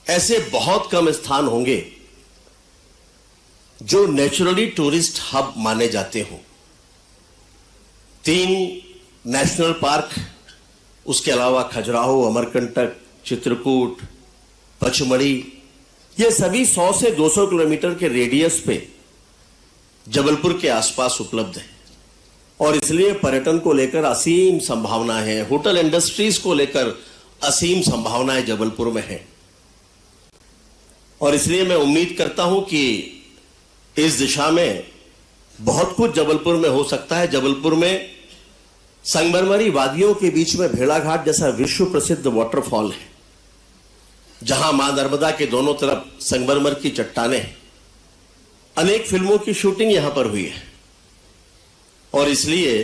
S8: ऐसे बहुत कम स्थान होंगे जो नेचुरली टूरिस्ट हब माने जाते हों। 3 नेशनल पार्क, उसके अलावा खजुराहो, अमरकंटक, चित्रकूट, पचमढ़ी, ये सभी 100 से 200 किलोमीटर के रेडियस पे जबलपुर के आसपास उपलब्ध है और इसलिए पर्यटन को लेकर असीम संभावनाएं हैं। होटल इंडस्ट्रीज को लेकर असीम संभावनाएं जबलपुर में हैं और इसलिए मैं उम्मीद करता हूं कि इस दिशा में बहुत कुछ जबलपुर में हो सकता है। जबलपुर में संगमरमरी वादियों के बीच में भेड़ाघाट जैसा विश्व प्रसिद्ध वाटरफॉल है, जहां मां नर्मदा के दोनों तरफ संगमरमर की चट्टानें हैं। अनेक फिल्मों की शूटिंग यहां पर हुई है और इसलिए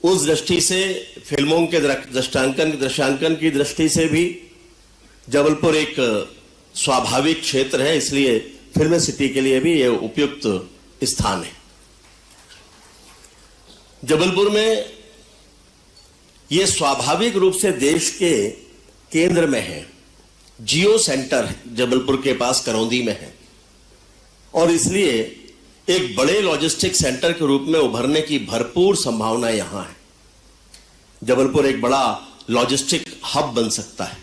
S8: उस दृष्टि से फिल्मों के दृश्यांकन की दृष्टि से भी जबलपुर एक स्वाभाविक क्षेत्र है, इसलिए फिल्म सिटी के लिए भी यह उपयुक्त स्थान है। जबलपुर में यह स्वाभाविक रूप से देश के केंद्र में है। जियो सेंटर जबलपुर के पास करौंदी में है और इसलिए एक बड़े लॉजिस्टिक सेंटर के रूप में उभरने की भरपूर संभावना यहां है। जबलपुर एक बड़ा लॉजिस्टिक हब बन सकता है।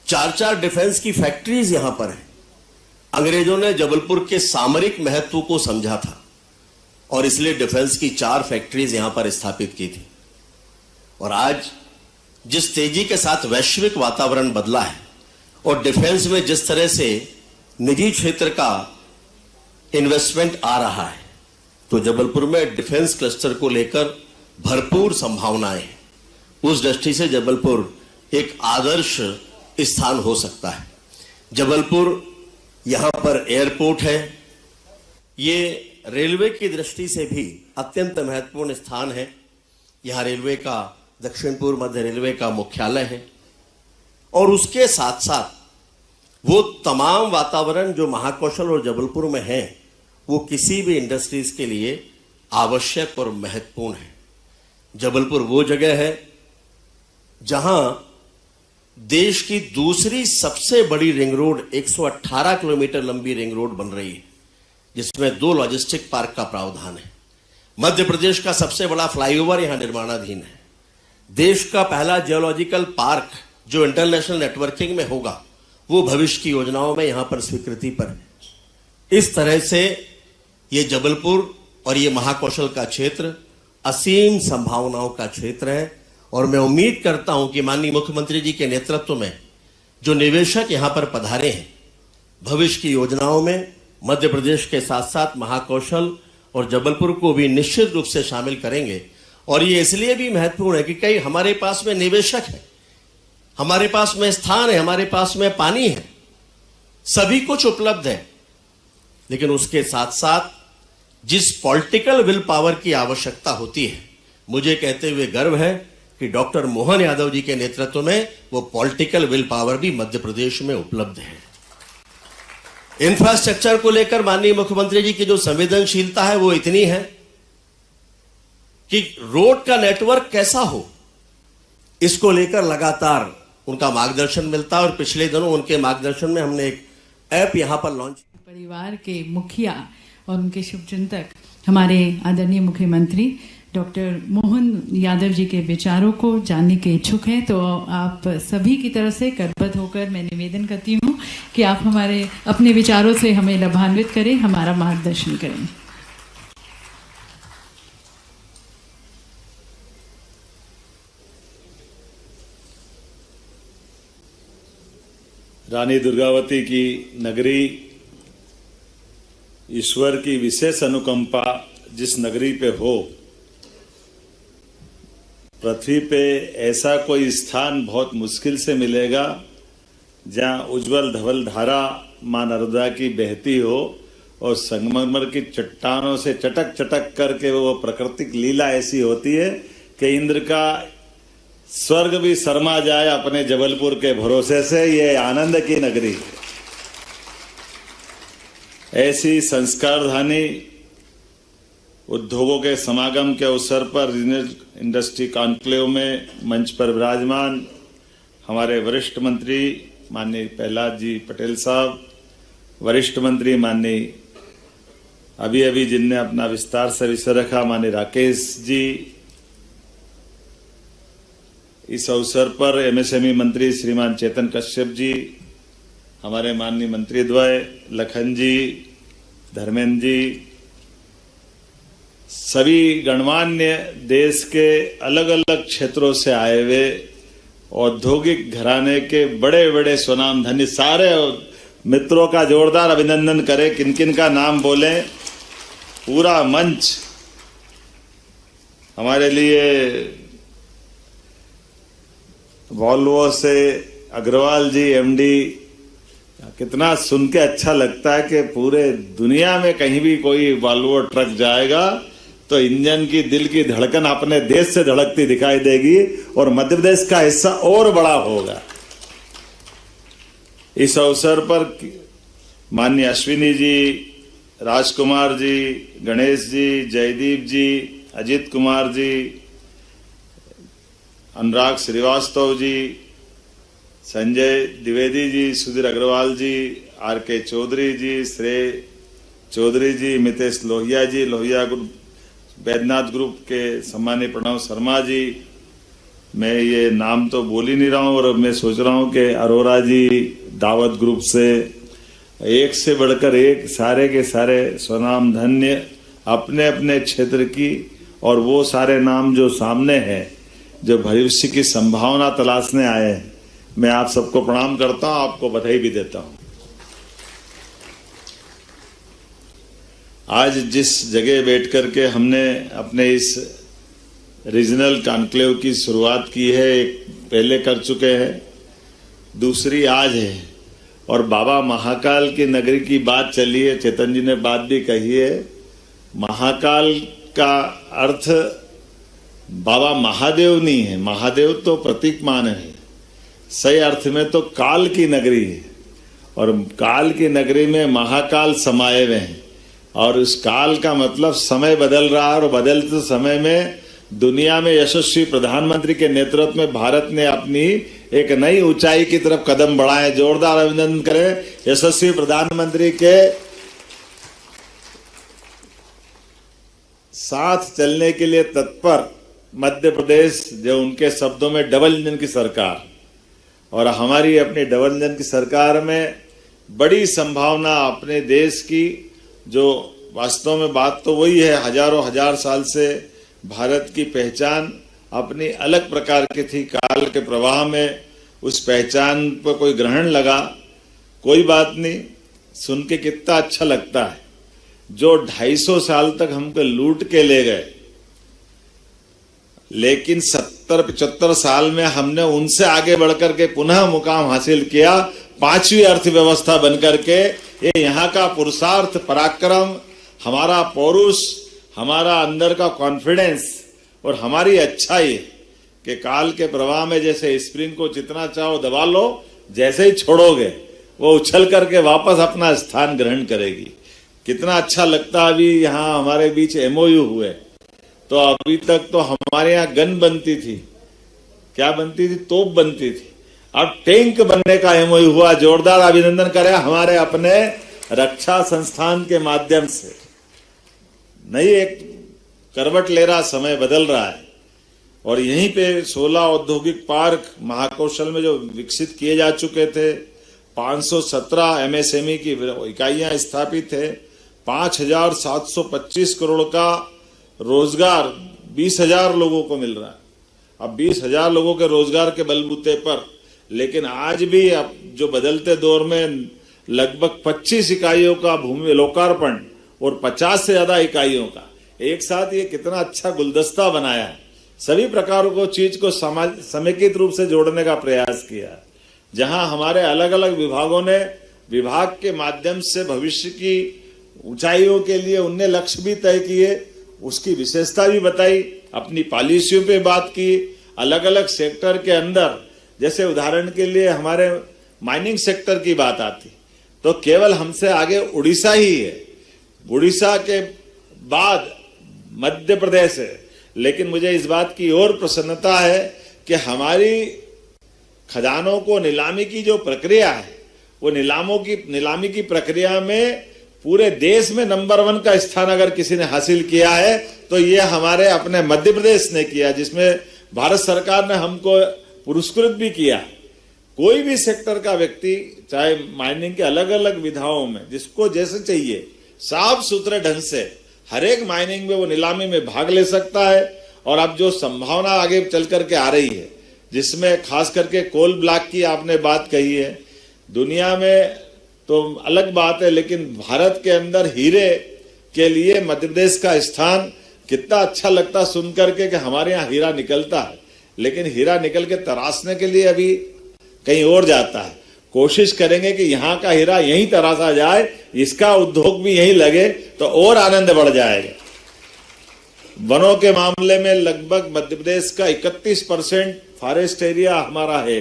S8: 4 डिफेंस की फैक्ट्रीज यहां पर है। अंग्रेजों ने जबलपुर के सामरिक महत्व को समझा था और इसलिए डिफेंस की 4 फैक्ट्रीज यहां पर स्थापित की थी। और आज जिस तेजी के साथ वैश्विक वातावरण बदला है और डिफेंस में जिस तरह से निजी क्षेत्र का इन्वेस्टमेंट आ रहा है, तो जबलपुर में डिफेंस क्लस्टर को लेकर भरपूर संभावनाएं हैं। उस दृष्टि से जबलपुर एक आदर्श स्थान हो सकता है। जबलपुर यहां पर एयरपोर्ट है, ये रेलवे की दृष्टि से भी अत्यंत महत्वपूर्ण स्थान है। यहां रेलवे का दक्षिण पूर्व मध्य रेलवे का मुख्यालय है और उसके साथ साथ वो तमाम वातावरण जो महाकौशल और जबलपुर में है वो किसी भी इंडस्ट्रीज के लिए आवश्यक और महत्वपूर्ण है। जबलपुर वो जगह है जहां देश की दूसरी सबसे बड़ी रिंग रोड 118 किलोमीटर लंबी रिंग रोड बन रही है, जिसमें 2 लॉजिस्टिक पार्क का प्रावधान है। मध्य प्रदेश का सबसे बड़ा फ्लाईओवर यहां निर्माणाधीन है। देश का पहला जियोलॉजिकल पार्क जो इंटरनेशनल नेटवर्किंग में होगा वो भविष्य की योजनाओं में यहां पर स्वीकृति पर है। इस तरह से ये जबलपुर और ये महाकौशल का क्षेत्र असीम संभावनाओं का क्षेत्र है और मैं उम्मीद करता हूं कि माननीय मुख्यमंत्री जी के नेतृत्व में जो निवेशक यहां पर पधारे हैं भविष्य की योजनाओं में मध्य प्रदेश के साथ साथ महाकौशल और जबलपुर को भी निश्चित रूप से शामिल करेंगे। और ये इसलिए भी महत्वपूर्ण है कि कई हमारे पास में निवेशक है, हमारे पास में स्थान है, हमारे पास में पानी है, सभी कुछ उपलब्ध है, लेकिन उसके साथ साथ जिस पॉलिटिकल विल पावर की आवश्यकता होती है, मुझे कहते हुए गर्व है कि डॉक्टर मोहन यादव जी के नेतृत्व में वो पॉलिटिकल विल पावर भी मध्य प्रदेश में उपलब्ध है। इंफ्रास्ट्रक्चर को लेकर माननीय मुख्यमंत्री जी की जो संवेदनशीलता है वो इतनी है कि रोड का नेटवर्क कैसा हो इसको लेकर लगातार उनका मार्गदर्शन मिलता है और पिछले दिनों उनके मार्गदर्शन में हमने एक ऐप यहां पर लॉन्च।
S2: परिवार के मुखिया और उनके शुभचिंतक हमारे आदरणीय मुख्यमंत्री डॉक्टर मोहन यादव जी के विचारों को जानने के इच्छुक हैं, तो आप सभी की तरफ से करबद्ध होकर मैं निवेदन करती हूँ कि आप हमारे अपने विचारों से हमें लाभान्वित करें, हमारा मार्गदर्शन करें।
S9: रानी दुर्गावती की नगरी, ईश्वर की विशेष अनुकंपा जिस नगरी पे हो, पृथ्वी पे ऐसा कोई स्थान बहुत मुश्किल से मिलेगा जहां उज्जवल धवल धारा मां नर्मदा की बहती हो और संगमरमर की चट्टानों से चटक चटक करके वो प्राकृतिक लीला ऐसी होती है कि इंद्र का स्वर्ग भी शर्मा जाए अपने जबलपुर के भरोसे से। ये आनंद की नगरी है। ऐसी संस्कारधानी उद्योगों के समागम के अवसर पर रीजनल इंडस्ट्री कॉन्क्लेव में मंच पर विराजमान हमारे वरिष्ठ मंत्री माननीय प्रहलाद जी पटेल साहब, वरिष्ठ मंत्री माननीय अभी जिनने अपना विस्तार से विषय रखा माननीय राकेश जी, इस अवसर पर एमएसएमई मंत्री श्रीमान चेतन कश्यप जी, हमारे माननीय मंत्री द्वय लखन जी, धर्मेंद्र जी, सभी गणमान्य देश के अलग अलग क्षेत्रों से आए हुए औद्योगिक घराने के बड़े बड़े स्वनाम धन्य सारे मित्रों का जोरदार अभिनंदन करें। किन किन का नाम बोलें, पूरा मंच हमारे लिए वॉल्वो से अग्रवाल जी एमडी, कितना सुन के अच्छा लगता है कि पूरे दुनिया में कहीं भी कोई वॉल्वो ट्रक जाएगा तो इंजन की दिल की धड़कन अपने देश से धड़कती दिखाई देगी और मध्य प्रदेश का हिस्सा और बड़ा होगा। इस अवसर पर माननीय अश्विनी जी, राजकुमार जी, गणेश जी, जयदीप जी, अजीत कुमार जी, अनुराग श्रीवास्तव जी, संजय द्विवेदी जी, सुधीर अग्रवाल जी, आर के चौधरी जी, श्रेय चौधरी जी, मितेश लोहिया जी, लोहिया ग्रुप वैद्यनाथ ग्रुप के सम्मानीय प्रणव शर्मा जी, मैं ये नाम तो बोल ही नहीं रहा हूँ और मैं सोच रहा हूँ कि अरोरा जी दावत ग्रुप से एक से बढ़कर एक सारे के सारे स्वनाम धन्य अपने अपने क्षेत्र की, और वो सारे नाम जो सामने हैं जो भविष्य की संभावना तलाशने आए हैं, मैं आप सबको प्रणाम करता हूँ, आपको बधाई भी देता हूँ। आज जिस जगह बैठ कर के हमने अपने इस रीजनल कॉन्क्लेव की शुरुआत की है, एक पहले कर चुके हैं, दूसरी आज है। और बाबा महाकाल की नगरी की बात चली है, चेतन जी ने बात भी कही है। महाकाल का अर्थ बाबा महादेव नहीं है, महादेव तो प्रतीक मान है, सही अर्थ में तो काल की नगरी है। और काल की नगरी में महाकाल समाये हुए हैं, और उस काल का मतलब समय बदल रहा है। और बदलते समय में दुनिया में यशस्वी प्रधानमंत्री के नेतृत्व में भारत ने अपनी एक नई ऊंचाई की तरफ कदम बढ़ाए। जोरदार अभिनंदन करें यशस्वी प्रधानमंत्री के साथ चलने के लिए तत्पर मध्य प्रदेश, जो उनके शब्दों में डबल इंजन की सरकार, और हमारी अपनी डबल इंजन की सरकार में बड़ी संभावना अपने देश की, जो वास्तव में बात तो वही है, हजारों हजार साल से भारत की पहचान अपनी अलग प्रकार की थी। काल के प्रवाह में उस पहचान पर कोई ग्रहण लगा, कोई बात नहीं, सुन के कितना अच्छा लगता है। जो 250 साल तक हमको लूट के ले गए, लेकिन 70-75 साल में हमने उनसे आगे बढ़कर के पुनः मुकाम हासिल किया, 5वीं अर्थव्यवस्था बनकर के। ये यहाँ का पुरुषार्थ, पराक्रम, हमारा पौरुष, हमारा अंदर का कॉन्फिडेंस और हमारी अच्छाई कि काल के प्रवाह में जैसे स्प्रिंग को जितना चाहो दबा लो, जैसे ही छोड़ोगे वो उछल करके वापस अपना स्थान ग्रहण करेगी। कितना अच्छा लगता है। अभी यहाँ हमारे बीच MOU हुए, तो अभी तक तो हमारे यहाँ गन बनती थी, क्या बनती थी, तोप बनती थी, अब टैंक बनने का MOU हुआ। जोरदार अभिनंदन करें हमारे अपने रक्षा संस्थान के माध्यम से। नई एक करवट ले रहा, समय बदल रहा है। और यहीं पे 16 औद्योगिक पार्क महाकौशल में जो विकसित किए जा चुके थे, 517 MSME की इकाइयां स्थापित है, 5,725 करोड़ का रोजगार 20,000 लोगों को मिल रहा है। अब 20,000 लोगों के रोजगार के बलबूते पर, लेकिन आज भी अब जो बदलते दौर में लगभग 25 इकाइयों का भूमि लोकार्पण और 50 से ज्यादा इकाइयों का एक साथ, ये कितना अच्छा गुलदस्ता बनाया है। सभी प्रकारों को चीज को समेकित रूप से जोड़ने का प्रयास किया, जहां हमारे अलग अलग विभागों ने विभाग के माध्यम से भविष्य की ऊंचाइयों के लिए उनने लक्ष्य भी तय किए, उसकी विशेषता भी बताई, अपनी पॉलिसियों पे बात की। अलग अलग सेक्टर के अंदर, जैसे उदाहरण के लिए हमारे माइनिंग सेक्टर की बात आती तो केवल हमसे आगे उड़ीसा ही है, उड़ीसा के बाद मध्य प्रदेश है। लेकिन मुझे इस बात की और प्रसन्नता है कि हमारी खजानों को नीलामी की जो प्रक्रिया है, वो नीलामी की प्रक्रिया में पूरे देश में नंबर 1 का स्थान अगर किसी ने हासिल किया है तो ये हमारे अपने मध्य प्रदेश ने किया, जिसमें भारत सरकार ने हमको पुरस्कृत भी किया। कोई भी सेक्टर का व्यक्ति, चाहे माइनिंग के अलग अलग विधाओं में, जिसको जैसे चाहिए साफ सुथरे ढंग से हर एक माइनिंग में वो नीलामी में भाग ले सकता है। और अब जो संभावना आगे चल करके आ रही है, जिसमें खास करके कोल ब्लॉक की आपने बात कही है, दुनिया में तो अलग बात है, लेकिन भारत के अंदर हीरे के लिए मध्य प्रदेश का स्थान कितना अच्छा लगता सुन करके कि हमारे यहाँ हीरा निकलता है, लेकिन हीरा निकल के तराशने के लिए अभी कहीं और जाता है। कोशिश करेंगे कि यहाँ का हीरा यहीं तराशा जाए, इसका उद्योग भी यहीं लगे तो और आनंद बढ़ जाएगा। वनों के मामले में लगभग मध्य प्रदेश का 31% फॉरेस्ट एरिया हमारा है,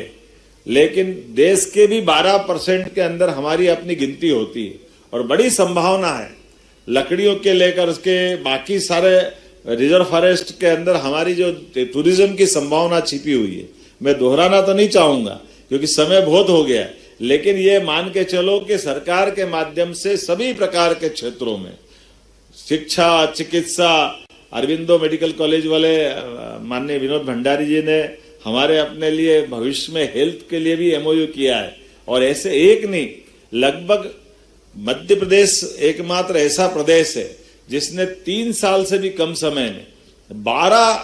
S9: लेकिन देश के भी 12% के अंदर हमारी अपनी गिनती होती है। और बड़ी संभावना है लकड़ियों के लेकर उसके बाकी सारे रिजर्व फॉरेस्ट के अंदर हमारी जो टूरिज्म की संभावना छिपी हुई है। मैं दोहराना तो नहीं चाहूंगा क्योंकि समय बहुत हो गया है, लेकिन ये मान के चलो कि सरकार के माध्यम से सभी प्रकार के क्षेत्रों में शिक्षा, चिकित्सा, अरविंदो मेडिकल कॉलेज वाले माननीय विनोद भंडारी जी ने हमारे अपने लिए भविष्य में हेल्थ के लिए भी MOU किया है। और ऐसे एक नहीं, लगभग मध्य प्रदेश एकमात्र ऐसा प्रदेश है जिसने 3 साल से भी कम समय में 12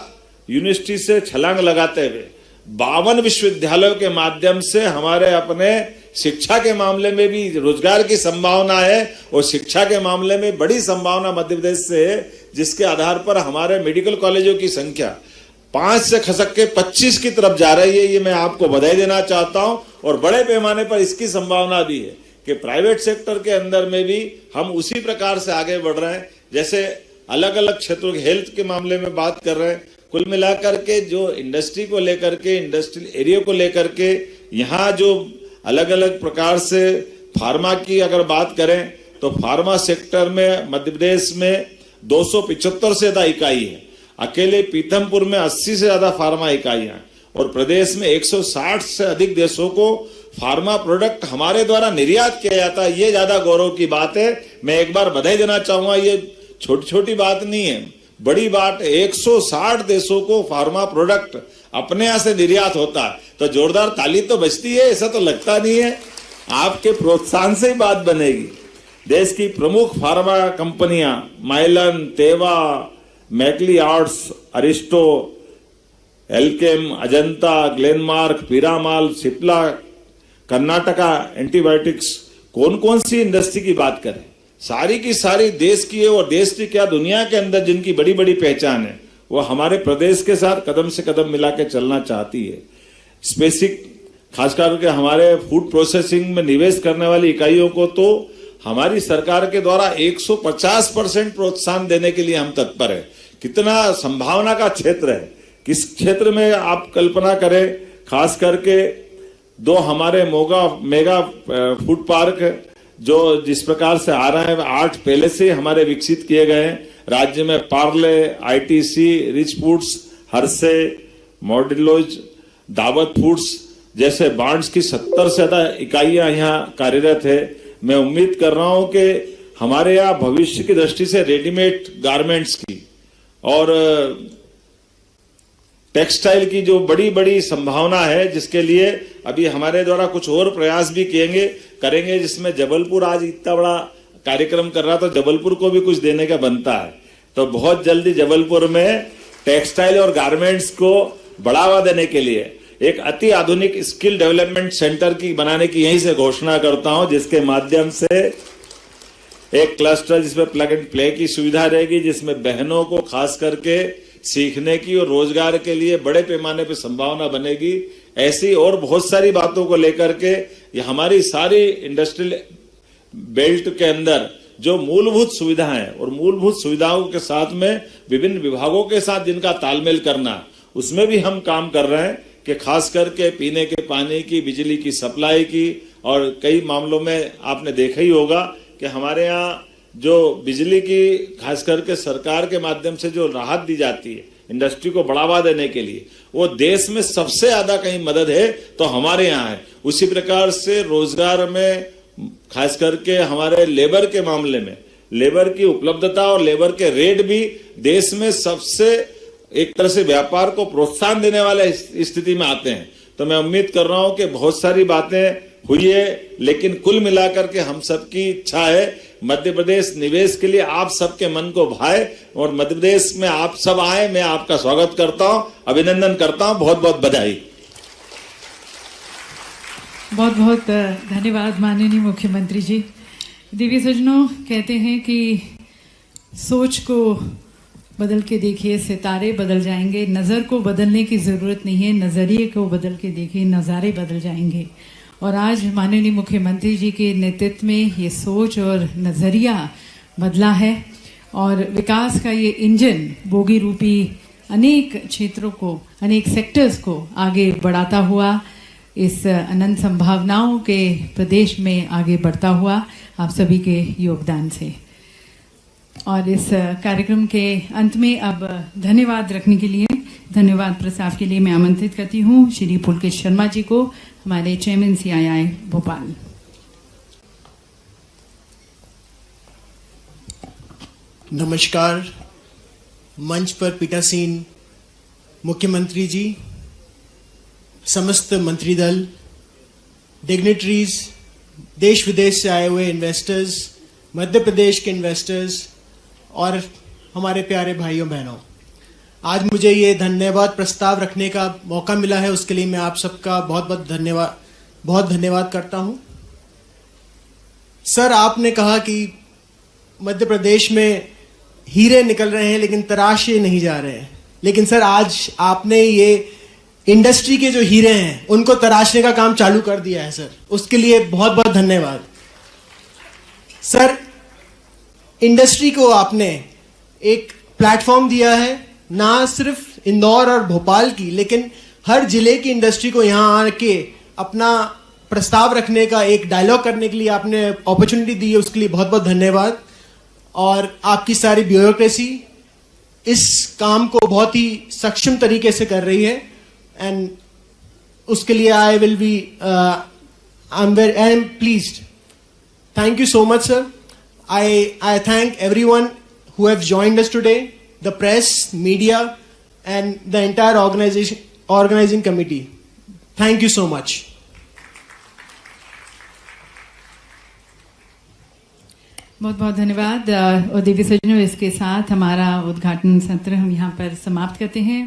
S9: यूनिवर्सिटी से छलांग लगाते हुए 52 विश्वविद्यालयों के माध्यम से हमारे अपने शिक्षा के मामले में भी रोजगार की संभावना है और शिक्षा के मामले में बड़ी संभावना मध्य प्रदेश से है, जिसके आधार पर हमारे मेडिकल कॉलेजों की संख्या 5 से खसक के 25 की तरफ जा रही है। ये मैं आपको बधाई देना चाहता हूं और बड़े पैमाने पर इसकी संभावना भी है कि प्राइवेट सेक्टर के अंदर में भी हम उसी प्रकार से आगे बढ़ रहे हैं। जैसे अलग अलग क्षेत्रों के हेल्थ के मामले में बात कर रहे हैं, कुल मिलाकर के जो इंडस्ट्री को लेकर के, इंडस्ट्रियल एरिया को लेकर के, यहाँ जो अलग अलग प्रकार से फार्मा की अगर बात करें तो फार्मा सेक्टर में मध्य प्रदेश में 275 से ज्यादा इकाई है। अकेले पीथमपुर में 80 से ज्यादा फार्मा इकाइयां और प्रदेश में 160 से अधिक देशों को फार्मा प्रोडक्ट हमारे द्वारा निर्यात किया जाता है। ये ज्यादा गौरव की बात है। मैं एक बार बधाई देना चाहूंगा। ये छोटी छोटी बात नहीं है, बड़ी बात है। 160 देशों को फार्मा प्रोडक्ट अपने यहां से निर्यात होता है तो जोरदार ताली तो बजती है। ऐसा तो लगता नहीं है, आपके प्रोत्साहन से ही बात बनेगी। देश की प्रमुख फार्मा कंपनियां Mylan, Teva, Macleods, Aristo, Alkem, Ajanta, Glenmark, Piramal, Cipla, Karnataka antibiotics, कौन कौन सी इंडस्ट्री की बात करें, सारी की सारी देश की है। और देश की क्या दुनिया के अंदर जिनकी बड़ी बड़ी पहचान है वो हमारे प्रदेश के साथ कदम से कदम मिला के चलना चाहती है। स्पेसिफिक खासकर के हमारे फूड प्रोसेसिंग में निवेश करने वाली इकाइयों को तो हमारी सरकार के द्वारा 150% प्रोत्साहन देने के लिए हम तत्पर है। कितना संभावना का क्षेत्र है, किस क्षेत्र में आप कल्पना करें। खास करके 2 हमारे मेगा फूड पार्क जो जिस प्रकार से आ रहे हैं, 8 पहले से हमारे विकसित किए गए हैं राज्य में। Parle, ITC, rich foods, Hershey's, Mondelez, Daawat foods जैसे ब्रांड्स की 70 से ज्यादा इकाइयां यहाँ कार्यरत है। मैं उम्मीद कर रहा हूं कि हमारे यहाँ भविष्य की दृष्टि से रेडीमेड गारमेंट्स की और टेक्सटाइल की जो बड़ी बड़ी संभावना है, जिसके लिए अभी हमारे द्वारा कुछ और प्रयास भी करेंगे जिसमें जबलपुर आज इतना बड़ा कार्यक्रम कर रहा, तो जबलपुर को भी कुछ देने का बनता है। तो बहुत जल्दी जबलपुर में टेक्सटाइल और गारमेंट्स को बढ़ावा देने के लिए एक अति आधुनिक स्किल डेवलपमेंट सेंटर की बनाने की यहीं से घोषणा करता हूं, जिसके माध्यम से एक क्लस्टर जिसमें प्लग एंड प्ले की सुविधा रहेगी, जिसमें बहनों को खास करके सीखने की और रोजगार के लिए बड़े पैमाने पर संभावना बनेगी। ऐसी और बहुत सारी बातों को लेकर के ये हमारी सारी इंडस्ट्रियल बेल्ट के अंदर जो मूलभूत सुविधाएं हैं और मूलभूत सुविधाओं के साथ में विभिन्न विभागों के साथ जिनका तालमेल करना, उसमें भी हम काम कर रहे हैं कि खास करके पीने के पानी की, बिजली की सप्लाई की, और कई मामलों में आपने देखा ही होगा कि हमारे यहाँ जो बिजली की खास करके सरकार के माध्यम से जो राहत दी जाती है इंडस्ट्री को बढ़ावा देने के लिए, वो देश में सबसे ज्यादा कहीं मदद है तो हमारे यहाँ है। उसी प्रकार से रोजगार में खास करके हमारे लेबर के मामले में लेबर की उपलब्धता और लेबर के रेट भी देश में सबसे एक तरह से व्यापार को प्रोत्साहन देने वाले स्थिति में आते हैं। तो मैं उम्मीद कर रहा हूं कि बहुत सारी बातें हुई है, लेकिन कुल मिलाकर के हम सबकी इच्छा है मध्य प्रदेश निवेश के लिए आप सबके मन को भाए और मध्य प्रदेश में आप सब आए। मैं आपका स्वागत करता हूं, अभिनंदन करता हूं, बहुत बहुत बधाई।
S2: बहुत बहुत धन्यवाद माननीय मुख्यमंत्री जी। दिव्य सज्जनों, कहते हैं कि सोच को बदल के देखिए, सितारे बदल जाएंगे। नज़र को बदलने की ज़रूरत नहीं है, नज़रिए को बदल के देखिए, नज़ारे बदल जाएंगे। और आज माननीय मुख्यमंत्री जी के नेतृत्व में ये सोच और नज़रिया बदला है और विकास का ये इंजन बोगी रूपी अनेक क्षेत्रों को, अनेक सेक्टर्स को आगे बढ़ाता हुआ, इस अनंत संभावनाओं के प्रदेश में आगे बढ़ता हुआ आप सभी के योगदान से। और इस कार्यक्रम के अंत में अब धन्यवाद रखने के लिए, धन्यवाद प्रस्ताव के लिए मैं आमंत्रित करती हूँ श्री पुलकेश शर्मा जी को, हमारे चेयरमैन CII भोपाल।
S10: नमस्कार। मंच पर पीठासीन मुख्यमंत्री जी, समस्त मंत्री दल, डिग्नेटरीज, देश विदेश से आए हुए इन्वेस्टर्स, मध्य प्रदेश के इन्वेस्टर्स और हमारे प्यारे भाइयों बहनों, आज मुझे ये धन्यवाद प्रस्ताव रखने का मौका मिला है, उसके लिए मैं आप सबका बहुत धन्यवाद करता हूँ। सर, आपने कहा कि मध्य प्रदेश में हीरे निकल रहे हैं लेकिन तराशे नहीं जा रहे हैं, लेकिन सर आज आपने ये इंडस्ट्री के जो हीरे हैं उनको तराशने का काम चालू कर दिया है सर, उसके लिए बहुत बहुत धन्यवाद। सर इंडस्ट्री को आपने एक प्लेटफॉर्म दिया है, ना सिर्फ इंदौर और भोपाल की लेकिन हर जिले की इंडस्ट्री को यहाँ आके अपना प्रस्ताव रखने का, एक डायलॉग करने के लिए आपने अपॉर्चुनिटी दी है, उसके लिए बहुत बहुत धन्यवाद। और आपकी सारी ब्यूरोक्रेसी इस काम को बहुत ही सक्षम तरीके से कर रही है एंड उसके लिए I will be I am pleased. Thank you so much, sir. I thank everyone who have joined us today, the press, media, and the entire organizing committee. Thank you so much.
S2: बहुत बहुत धन्यवाद। और देवी सज्जनों, इसके साथ हमारा उद्घाटन सत्र हम यहाँ पर समाप्त करते हैं।